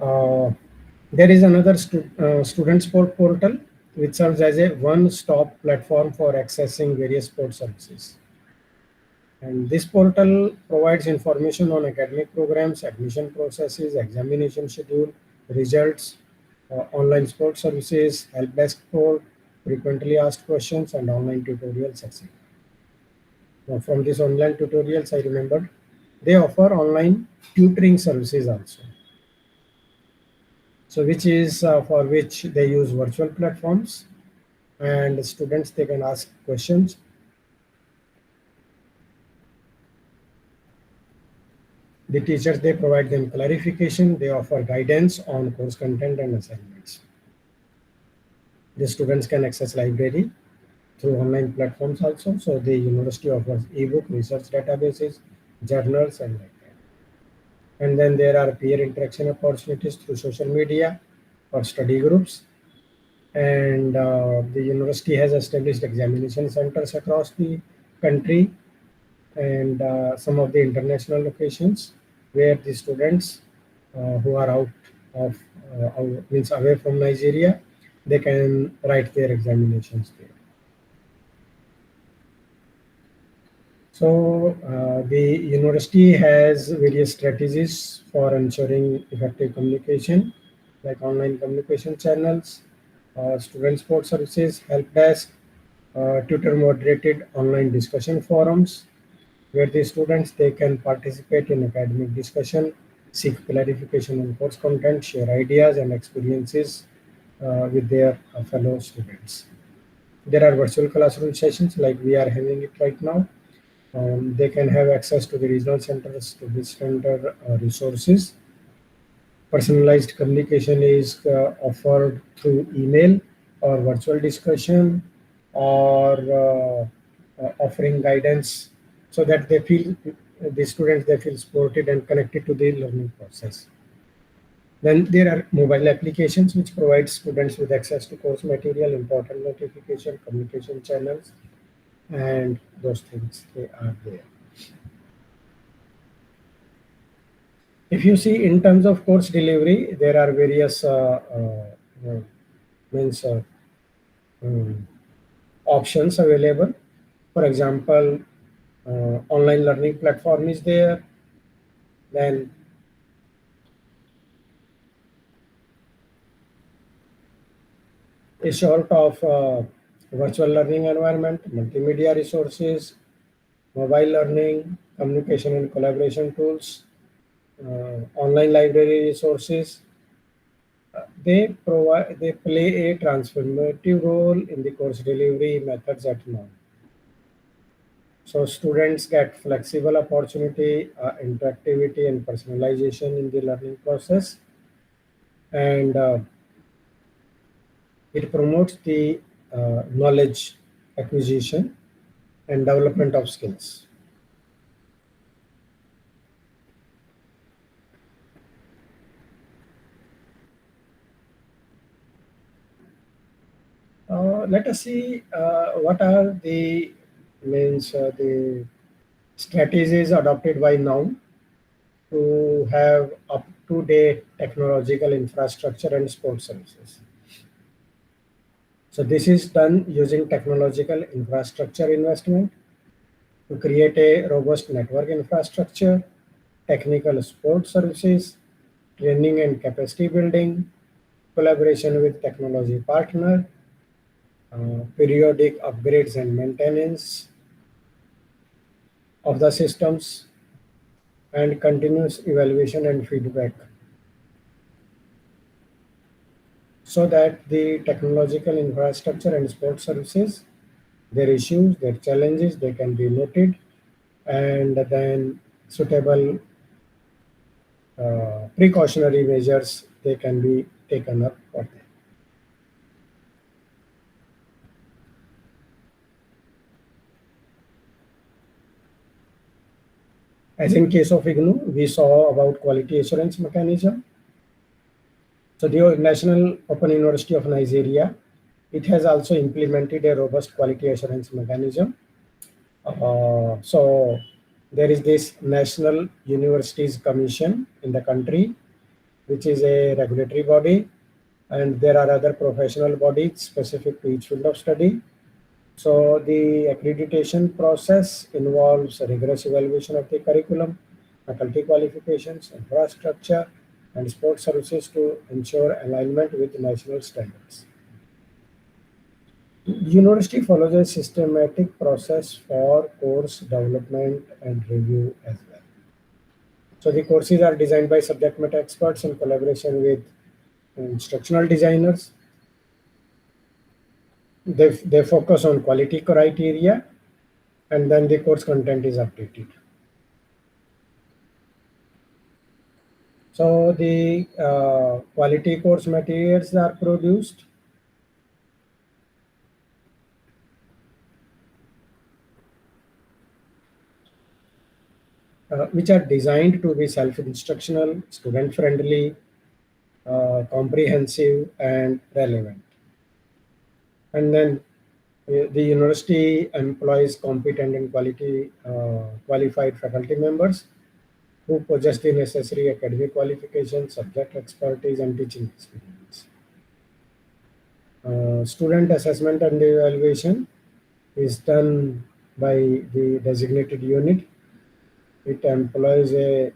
There is another student sport portal which serves as a one-stop platform for accessing various sport services. And this portal provides information on academic programs, admission processes, examination schedule, results, online sport services, help desk support, frequently asked questions, and online tutorials, etc. Now, from these online tutorials, I remembered they offer online tutoring services also. So which is for which they use virtual platforms and students they can ask questions. The teachers they provide them clarification, they offer guidance on course content and assignments. The students can access library through online platforms also. So the university offers ebook, research databases, journals and like that. And then there are peer interaction opportunities through social media or study groups. And the university has established examination centers across the country and some of the international locations. where the students who are means away from Nigeria, they can write their examinations there. So the university has various strategies for ensuring effective communication, like online communication channels, student support services, help desk, tutor moderated online discussion forums, where the students they can participate in academic discussion, seek clarification on course content, share ideas and experiences with their fellow students. There are virtual classroom sessions like we are having it right now. They can have access to the regional centers to this center resources. Personalized communication is offered through email or virtual discussion or offering guidance so that they feel the students they feel supported and connected to the learning process. Then there are mobile applications which provide students with access to course material, important notification, communication channels, and those things they are there. If you see in terms of course delivery, there are various means um, options available. For example, online learning platform is there. Then a sort of virtual learning environment, multimedia resources, mobile learning, communication and collaboration tools, online library resources. They play a transformative role in the course delivery methods at now. So students get flexible opportunity, interactivity, and personalization in the learning process, and it promotes the knowledge acquisition and development of skills. Let us see what are the strategies adopted by now to have up-to-date technological infrastructure and support services. So this is done using technological infrastructure investment to create a robust network infrastructure, technical support services, training and capacity building, collaboration with technology partner, periodic upgrades and maintenance of the systems, and continuous evaluation and feedback so that the technological infrastructure and support services, their issues, their challenges, they can be noted and then suitable precautionary measures they can be taken up for them. As in case of IGNU, we saw about quality assurance mechanism. So the National Open University of Nigeria, it has also implemented a robust quality assurance mechanism. So there is this National Universities Commission in the country, which is a regulatory body, and there are other professional bodies specific to each field of study. So the accreditation process involves a rigorous evaluation of the curriculum, faculty qualifications, infrastructure, and support services to ensure alignment with national standards. University follows a systematic process for course development and review as well. So the courses are designed by subject matter experts in collaboration with instructional designers. They focus on quality criteria and then the course content is updated. So the quality course materials are produced which are designed to be self-instructional, student-friendly, comprehensive, and relevant. And then the university employs competent and qualified faculty members who possess the necessary academic qualifications, subject expertise, and teaching experience. Student assessment and evaluation is done by the designated unit. It employs a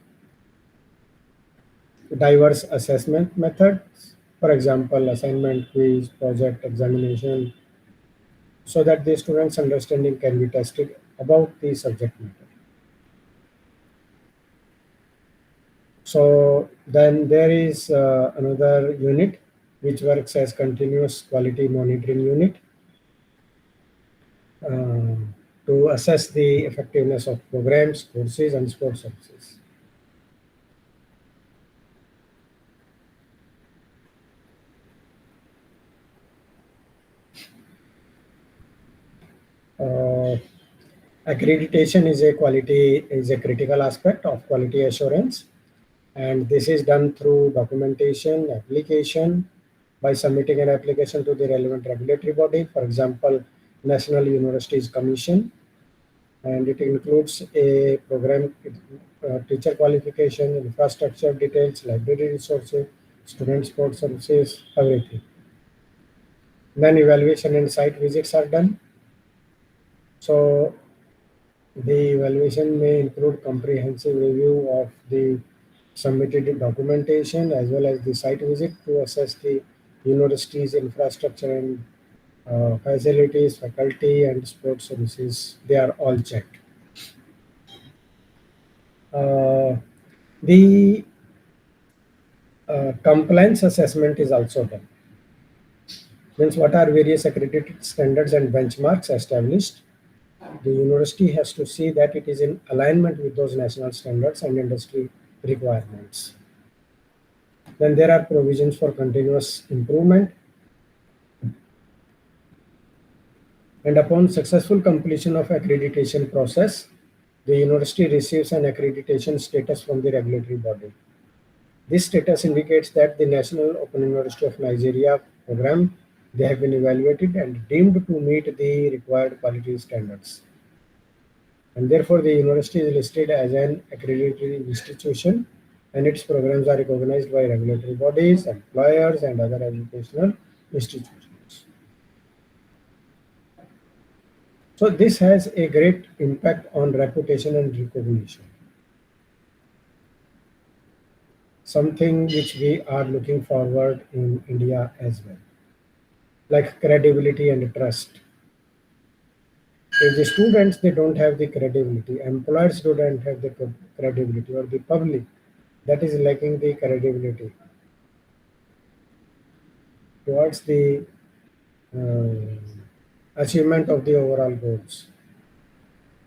diverse assessment methods, for example, assignment, quiz, project, examination, so that the student's understanding can be tested about the subject matter. So then there is another unit which works as continuous quality monitoring unit uh, to assess the effectiveness of programs, courses, and sports services. Uh, Accreditation is a critical aspect of quality assurance, and this is done through documentation, application, by submitting an application to the relevant regulatory body, for example, National Universities Commission, and it includes a program, teacher qualification, infrastructure details, library resources, student support services, everything. Then evaluation and site visits are done. So the evaluation may include comprehensive review of the submitted documentation as well as the site visit to assess the university's infrastructure and facilities, faculty, and sports services. They are all checked. Uh, the compliance assessment is also done. Means what are various accredited standards and benchmarks established? The university has to see that it is in alignment with those national standards and industry requirements. Then there are provisions for continuous improvement. And upon successful completion of accreditation process, the university receives an accreditation status from the regulatory body. This status indicates that the National Open University of Nigeria program, they have been evaluated and deemed to meet the required quality standards. And therefore, the university is listed as an accredited institution, and its programs are recognized by regulatory bodies, employers, and other educational institutions. So this has a great impact on reputation and recognition. Something which we are looking forward in India as well, like credibility and trust. If the students they don't have the credibility, employers don't have the credibility, or the public that is lacking the credibility towards the uh, achievement of the overall goals,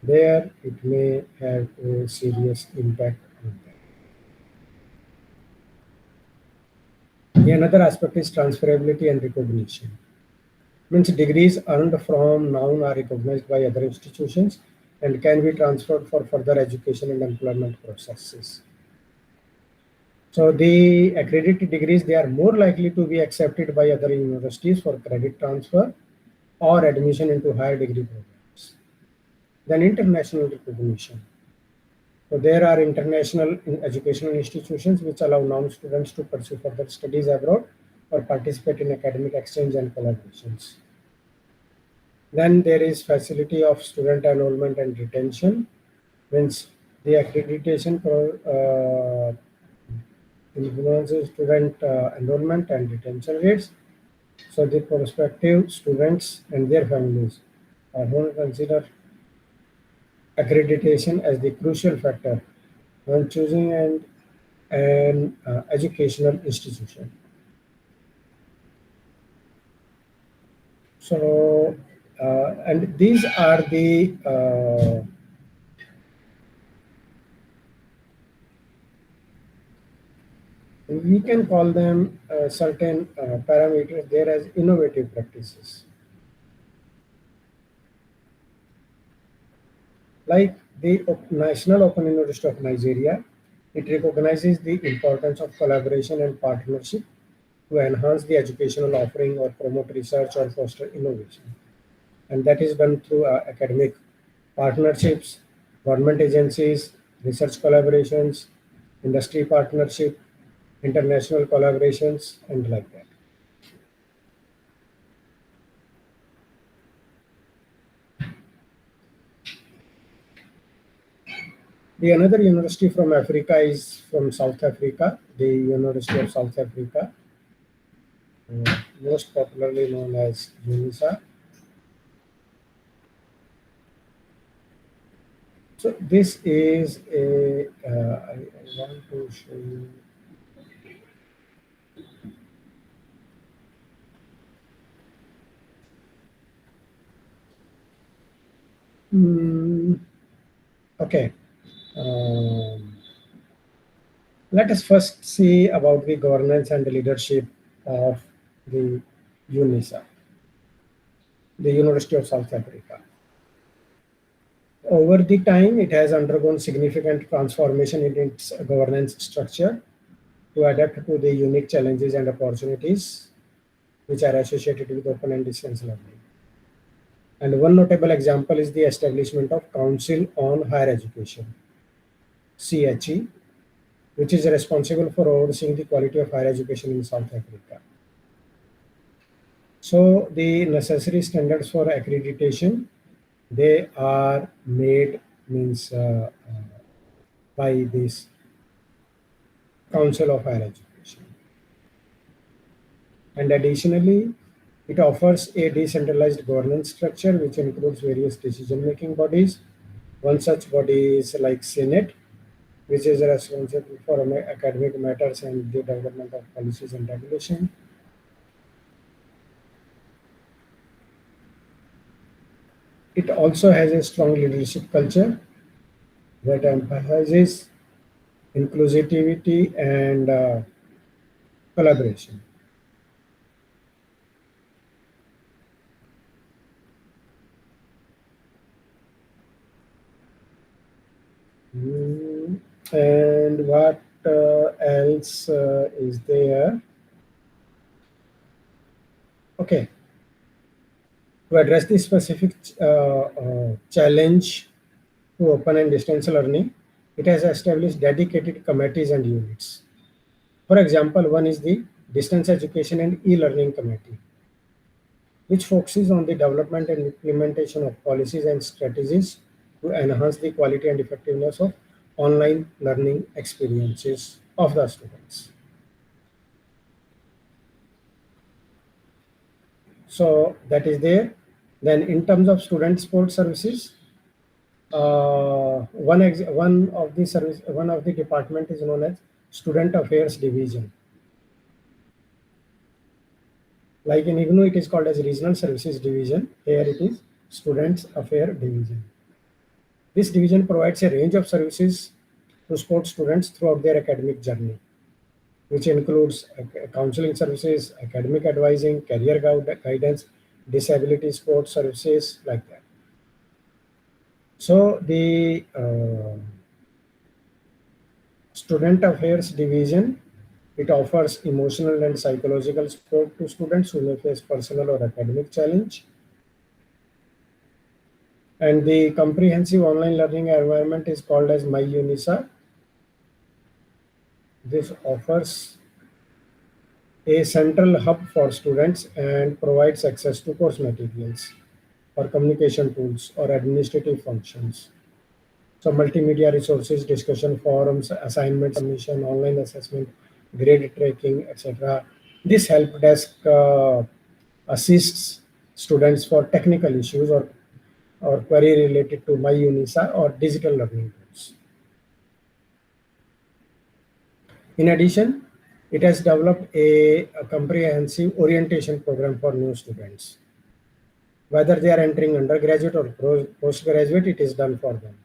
there it may have a serious impact on that. Another aspect is transferability and recognition. Means degrees earned from now are recognized by other institutions and can be transferred for further education and employment processes. So the accredited degrees, they are more likely to be accepted by other universities for credit transfer or admission into higher degree programs. Then international recognition. So there are international educational institutions which allow non-students to pursue further studies abroad or participate in academic exchange and collaborations. Then there is facility of student enrollment and retention. Means the accreditation influences student enrollment and retention rates. So the prospective students and their families are going to consider accreditation as the crucial factor when choosing an educational institution. So, and these are the we can call them certain parameters there as innovative practices. Like the National Open University of Nigeria, it recognizes the importance of collaboration and partnership to enhance the educational offering or promote research or foster innovation. And that is done through academic partnerships, government agencies, research collaborations, industry partnership, international collaborations, and like that. The another university from Africa is from South Africa, the University of South Africa, most popularly known as UNISA. So this is a, I want to show you. Okay. Um, Let us first see about the governance and the leadership of the UNISA, the University of South Africa. Over the time, it has undergone significant transformation in its governance structure to adapt to the unique challenges and opportunities which are associated with open and distance learning. And one notable example is the establishment of Council on Higher Education, CHE, which is responsible for overseeing the quality of higher education in South Africa. So the necessary standards for accreditation, they are made by this Council of Higher Education. And additionally, it offers a decentralized governance structure which includes various decision-making bodies. One such body is like Senate, which is responsible for academic matters and the development of policies and regulation. It also has a strong leadership culture that emphasizes inclusivity and collaboration. And what else is there? Okay, to address the specific challenge to open and distance learning, it has established dedicated committees and units. For example, one is the Distance Education and E-Learning Committee, which focuses on the development and implementation of policies and strategies to enhance the quality and effectiveness of online learning experiences of the students. So that is there. Then in terms of student support services, one of the department is known as Student Affairs Division. Like in IGNOU, it is called as Regional Services Division. Here it is Students Affairs Division. This division provides a range of services to support students throughout their academic journey, which includes counseling services, academic advising, career guidance, disability support services, like that. So the Student Affairs Division, it offers emotional and psychological support to students who may face personal or academic challenge. And the comprehensive online learning environment is called as MyUnisa. This offers a central hub for students and provides access to course materials or communication tools or administrative functions. So multimedia resources, discussion forums, assignment submission, online assessment, grade tracking, etc. This help desk assists students for technical issues or query related to MyUnisa or digital learning tools. In addition, it has developed a comprehensive orientation program for new students. Whether they are entering undergraduate or postgraduate, it is done for them.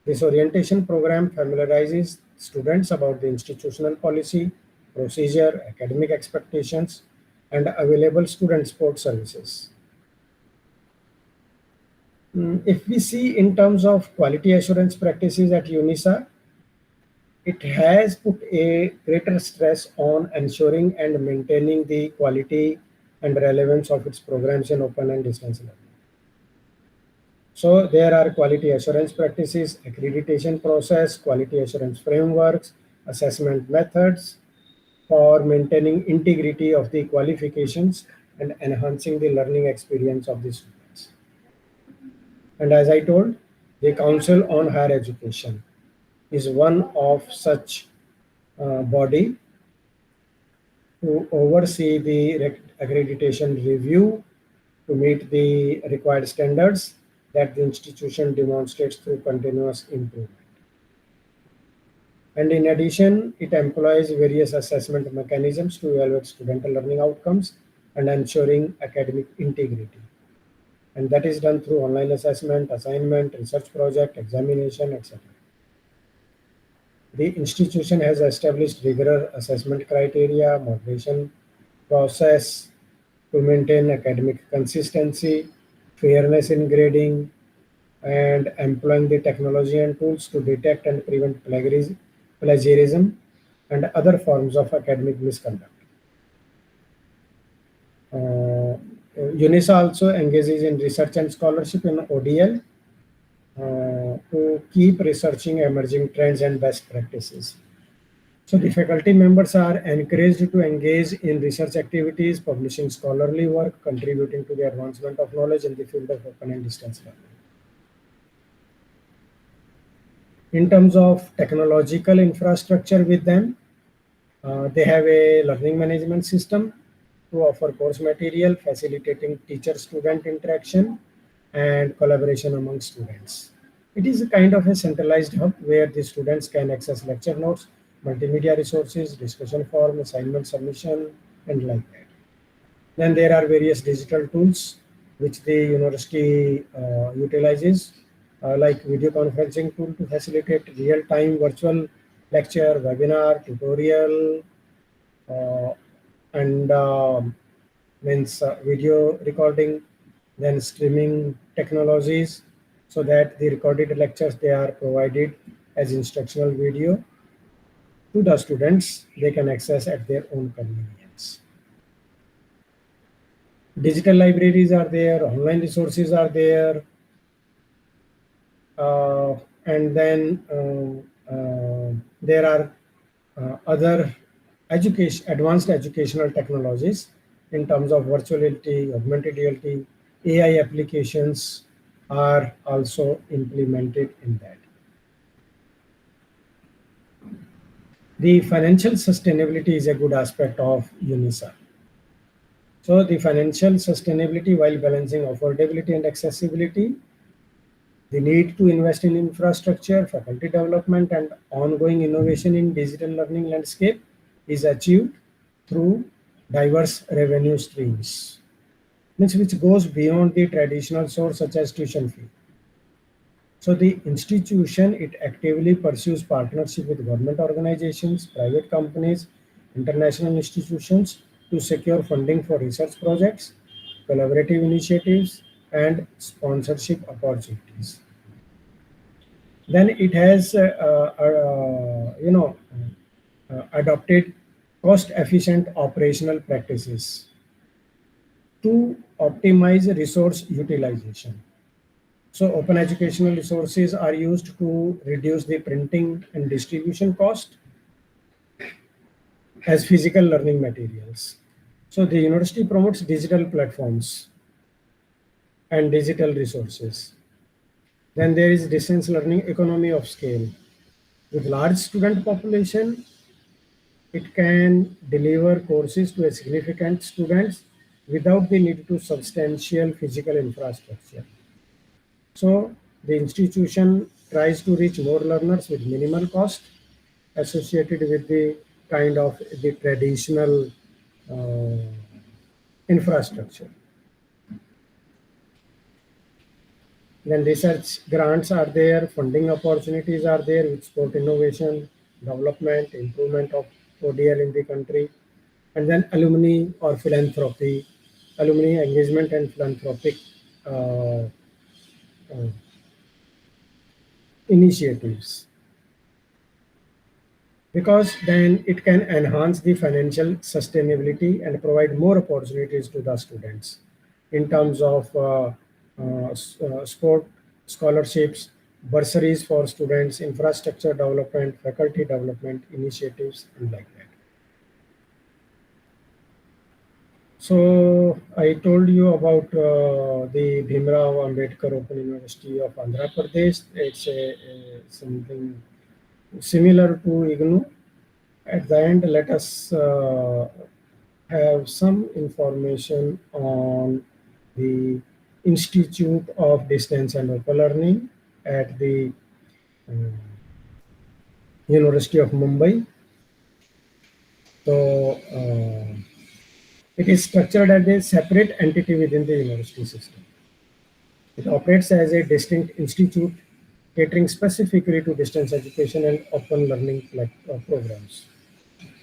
This orientation program familiarizes students about the institutional policy, procedure, academic expectations, and available student support services. If we see in terms of quality assurance practices at UNISA, it has put a greater stress on ensuring and maintaining the quality and relevance of its programs in open and distance learning. So there are quality assurance practices, accreditation process, quality assurance frameworks, assessment methods for maintaining integrity of the qualifications and enhancing the learning experience of the students. And as I told, the Council on Higher Education is one of such body to oversee the accreditation review to meet the required standards that the institution demonstrates through continuous improvement. And in addition, it employs various assessment mechanisms to evaluate student learning outcomes and ensuring academic integrity. And that is done through online assessment, assignment, research project, examination, etc. The institution has established rigorous assessment criteria, moderation process to maintain academic consistency, fairness in grading, and employing the technology and tools to detect and prevent plagiarism and other forms of academic misconduct. UNISA also engages in research and scholarship in ODL to keep researching emerging trends and best practices. So the faculty members are encouraged to engage in research activities, publishing scholarly work, contributing to the advancement of knowledge in the field of open and distance learning. In terms of technological infrastructure with them, they have a learning management system to offer course material, facilitating teacher-student interaction and collaboration among students. It is a kind of a centralized hub where the students can access lecture notes, multimedia resources, discussion forum, assignment submission, and like that. Then there are various digital tools which the university utilizes, like video conferencing tool to facilitate real-time virtual lecture, webinar, tutorial, uh, and means video recording, then streaming technologies, so that the recorded lectures they are provided as instructional video to the students. They can access at their own convenience. Digital libraries are there, online resources are there, and then there are other advanced educational technologies in terms of virtual reality, augmented reality, AI applications are also implemented in that. The financial sustainability is a good aspect of UNISA. So the financial sustainability while balancing affordability and accessibility, the need to invest in infrastructure, faculty development, and ongoing innovation in digital learning landscape is achieved through diverse revenue streams, which goes beyond the traditional source such as tuition fee. So the institution, it actively pursues partnership with government organizations, private companies, international institutions to secure funding for research projects, collaborative initiatives, and sponsorship opportunities. Then it has, adopted cost-efficient operational practices to optimize resource utilization. So open educational resources are used to reduce the printing and distribution cost as physical learning materials. So the university promotes digital platforms and digital resources. Then there is distance learning economy of scale. With large student population, it can deliver courses to a significant students without the need to substantial physical infrastructure. So the institution tries to reach more learners with minimal cost associated with the kind of the traditional uh, infrastructure. Then research grants are there, funding opportunities are there with sport innovation, development, improvement of ODL in the country, and then alumni or philanthropy, alumni engagement and philanthropic uh, uh, initiatives, because then it can enhance the financial sustainability and provide more opportunities to the students in terms of sport scholarships, bursaries for students, infrastructure development, faculty development initiatives, and like that. So I told you about the Bhimrao Ambedkar Open University of Andhra Pradesh. It's something similar to IGNOU. At the end, let us have some information on the Institute of Distance and Open Learning at the um, University of Mumbai. So it is structured as a separate entity within the university system. It operates as a distinct institute catering specifically to distance education and open learning programs.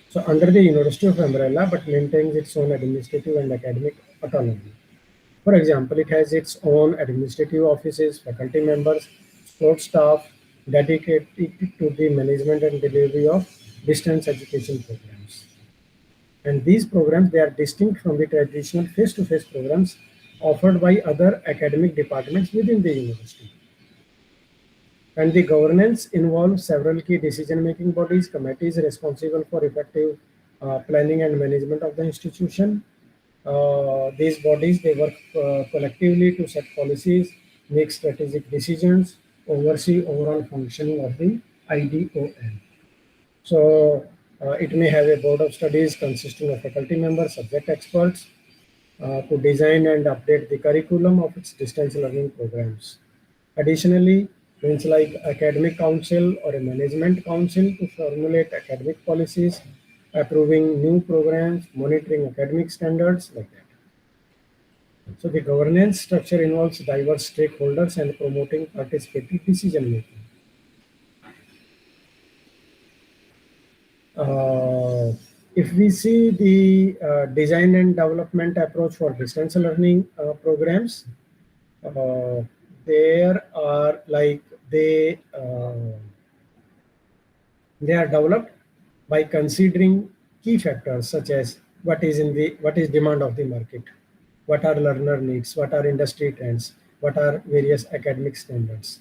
So under the University of umbrella, but maintains its own administrative and academic autonomy. For example, it has its own administrative offices, faculty members, support staff dedicated to the management and delivery of distance education programs. And these programs, they are distinct from the traditional face-to-face programs offered by other academic departments within the university. And the governance involves several key decision-making bodies, committees responsible for effective planning and management of the institution. These bodies, they work collectively to set policies, make strategic decisions, oversee overall functioning of the IDOL. So it may have a board of studies consisting of faculty members, subject experts, to design and update the curriculum of its distance learning programs. Additionally, things like academic council or a management council to formulate academic policies, approving new programs, monitoring academic standards, like that. So the governance structure involves diverse stakeholders and promoting participatory decision making. If we see the design and development approach for distance learning programs, there are like they are developed by considering key factors such as what is demand of the market, what are learner needs, what are industry trends, what are various academic standards,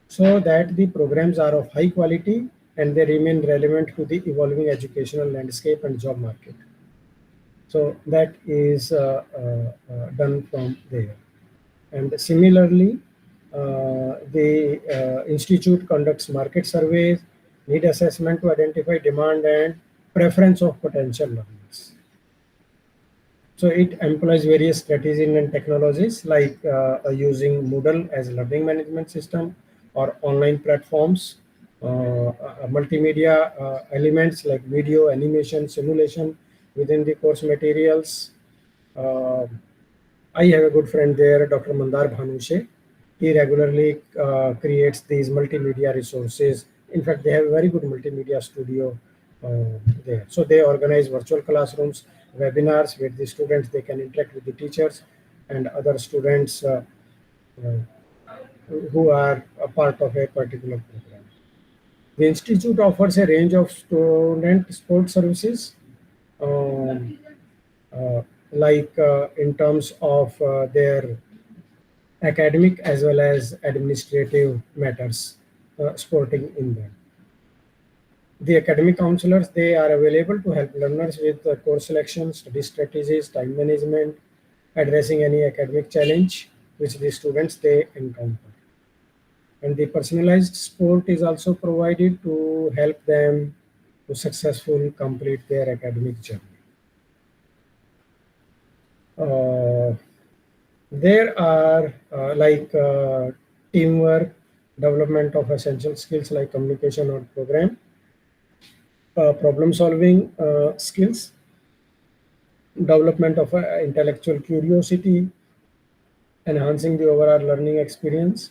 so that the programs are of high quality and they remain relevant to the evolving educational landscape and job market. So that is done from there. And similarly, the institute conducts market surveys, need assessment to identify demand and preference of potential learners. So it employs various strategies and technologies like using Moodle as a learning management system or online platforms, multimedia elements like video, animation, simulation within the course materials. Uh, I have a good friend there, Dr. Mandar Bhanushe. He regularly creates these multimedia resources. In fact, they have a very good multimedia studio there. So they organize virtual classrooms, webinars where the students, they can interact with the teachers and other students who are a part of a particular program. The institute offers a range of student support services, um, in terms of their academic as well as administrative matters supporting in them. The academic counselors, they are available to help learners with course selection, study strategies, time management, addressing any academic challenge which the students they encounter. And the personalized support is also provided to help them to successfully complete their academic journey. There are teamwork, development of essential skills like communication or program, problem solving skills, development of intellectual curiosity, enhancing the overall learning experience.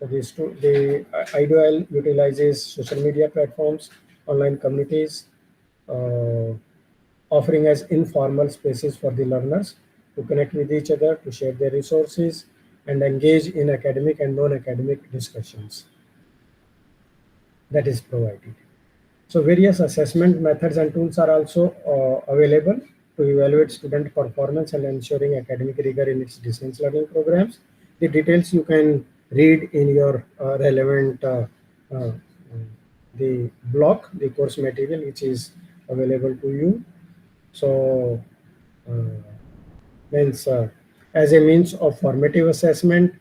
So the IDOL utilizes social media platforms, online communities, uh, offering as informal spaces for the learners to connect with each other, to share their resources, and engage in academic and non-academic discussions that is provided. So various assessment methods and tools are also available to evaluate student performance and ensuring academic rigor in its distance learning programs. The details you can read in your relevant uh, the block, the course material which is available to you. So uh, means as a means of formative assessment,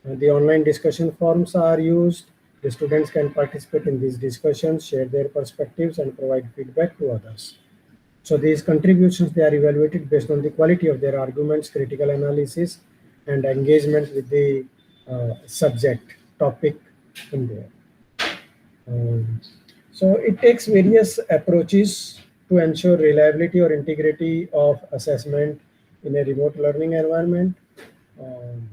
the online discussion forums are used. The students can participate in these discussions, share their perspectives, and provide feedback to others. So these contributions, they are evaluated based on the quality of their arguments, critical analysis, and engagement with the subject topic in there. Um, so it takes various approaches to ensure reliability or integrity of assessment in a remote learning environment. Um,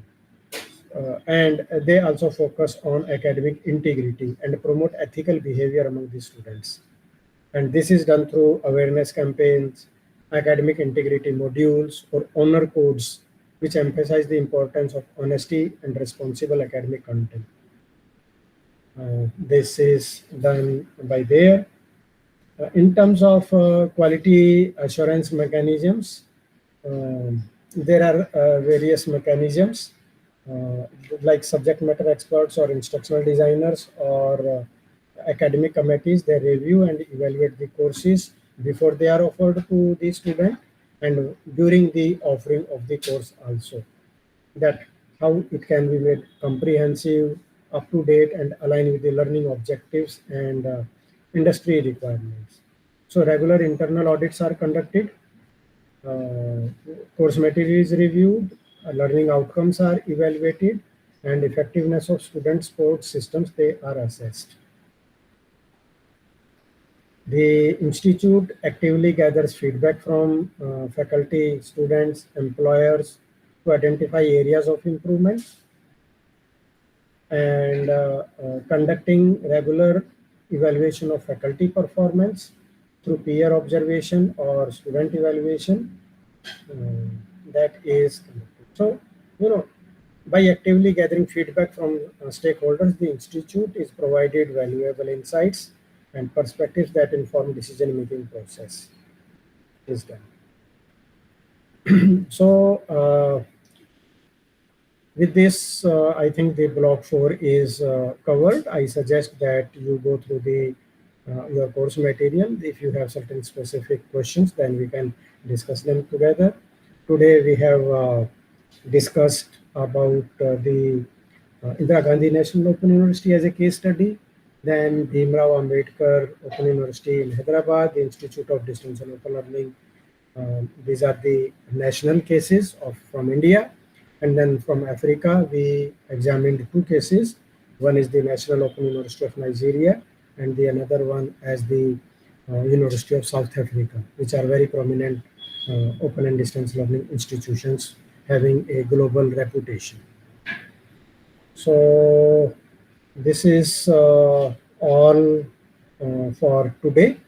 and they also focus on academic integrity and promote ethical behavior among the students. And this is done through awareness campaigns, academic integrity modules, or honor codes, which emphasize the importance of honesty and responsible academic content. This is done by there. In terms of quality assurance mechanisms, um, there are various mechanisms like subject matter experts or instructional designers or academic committees. They review and evaluate the courses before they are offered to the student and during the offering of the course also, that how it can be made comprehensive, up to date, and align with the learning objectives and industry requirements. So regular internal audits are conducted, uh, course material is reviewed, learning outcomes are evaluated, and effectiveness of student support systems, they are assessed. The institute actively gathers feedback from faculty, students, employers to identify areas of improvement, and conducting regular evaluation of faculty performance through peer observation or student evaluation, that is conducted. So, you know, by actively gathering feedback from stakeholders, the institute is provided valuable insights and perspectives that inform decision-making process is done. So, with this, I think the block 4 is covered. I suggest that you go through the your course material. If you have certain specific questions, then we can discuss them together. Today we have discussed about the Indira Gandhi National Open University as a case study, then Bhimrao Ambedkar Open University in Hyderabad, the Institute of Distance and Open Learning. These are the national cases from India. And then from Africa, we examined two cases. One is the National Open University of Nigeria, and the another one as the University of South Africa, which are very prominent open and distance learning institutions having a global reputation. So this is all for today,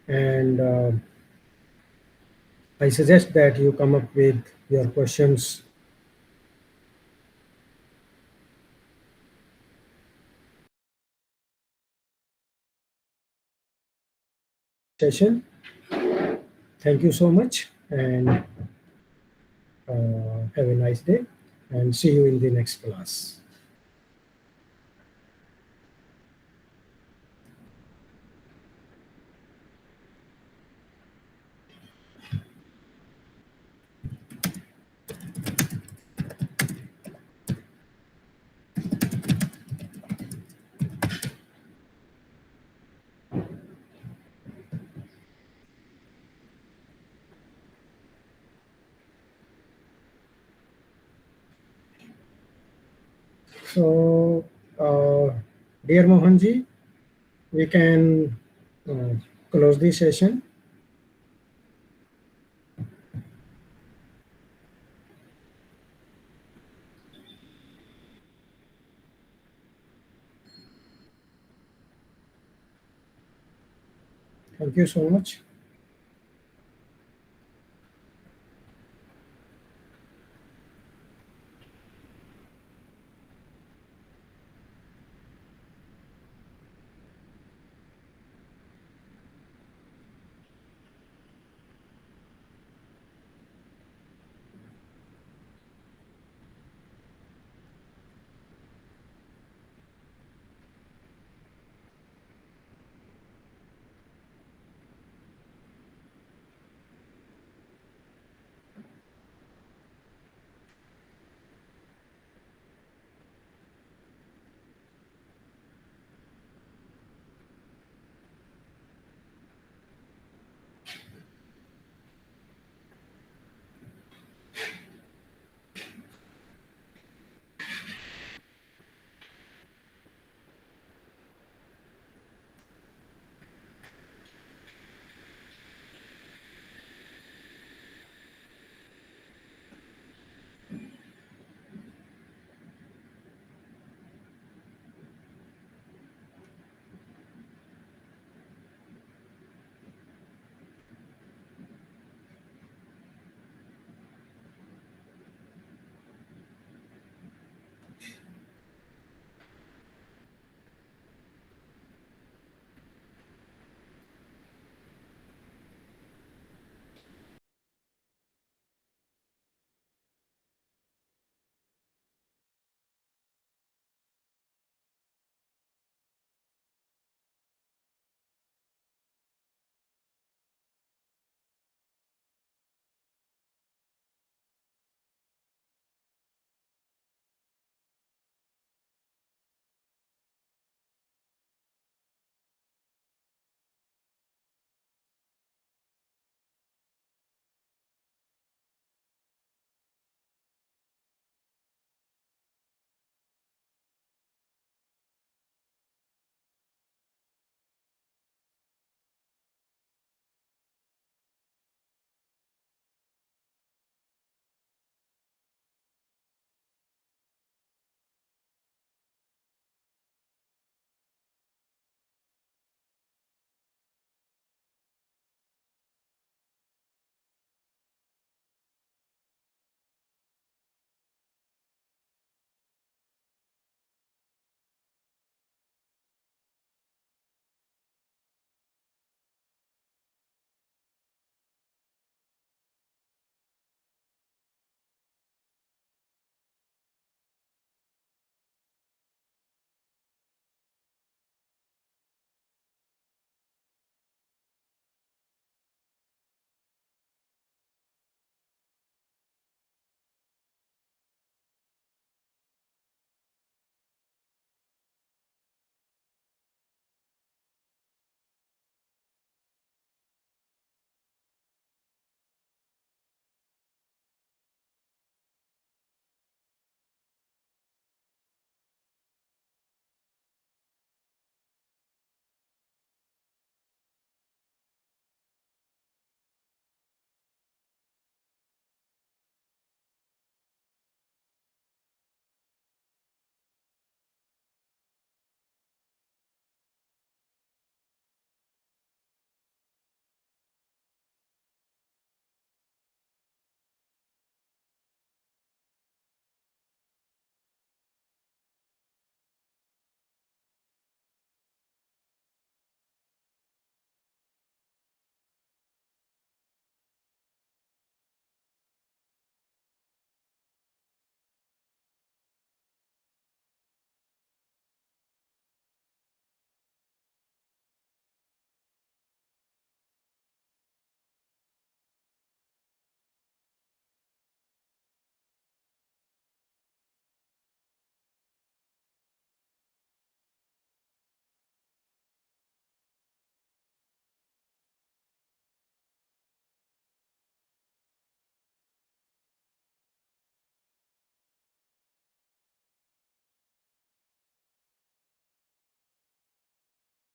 and I suggest that you come up with your questions. Session. Thank you so much, and have a nice day, and see you in the next class. So, dear Mohanji, we can uh, close the session. Thank you so much.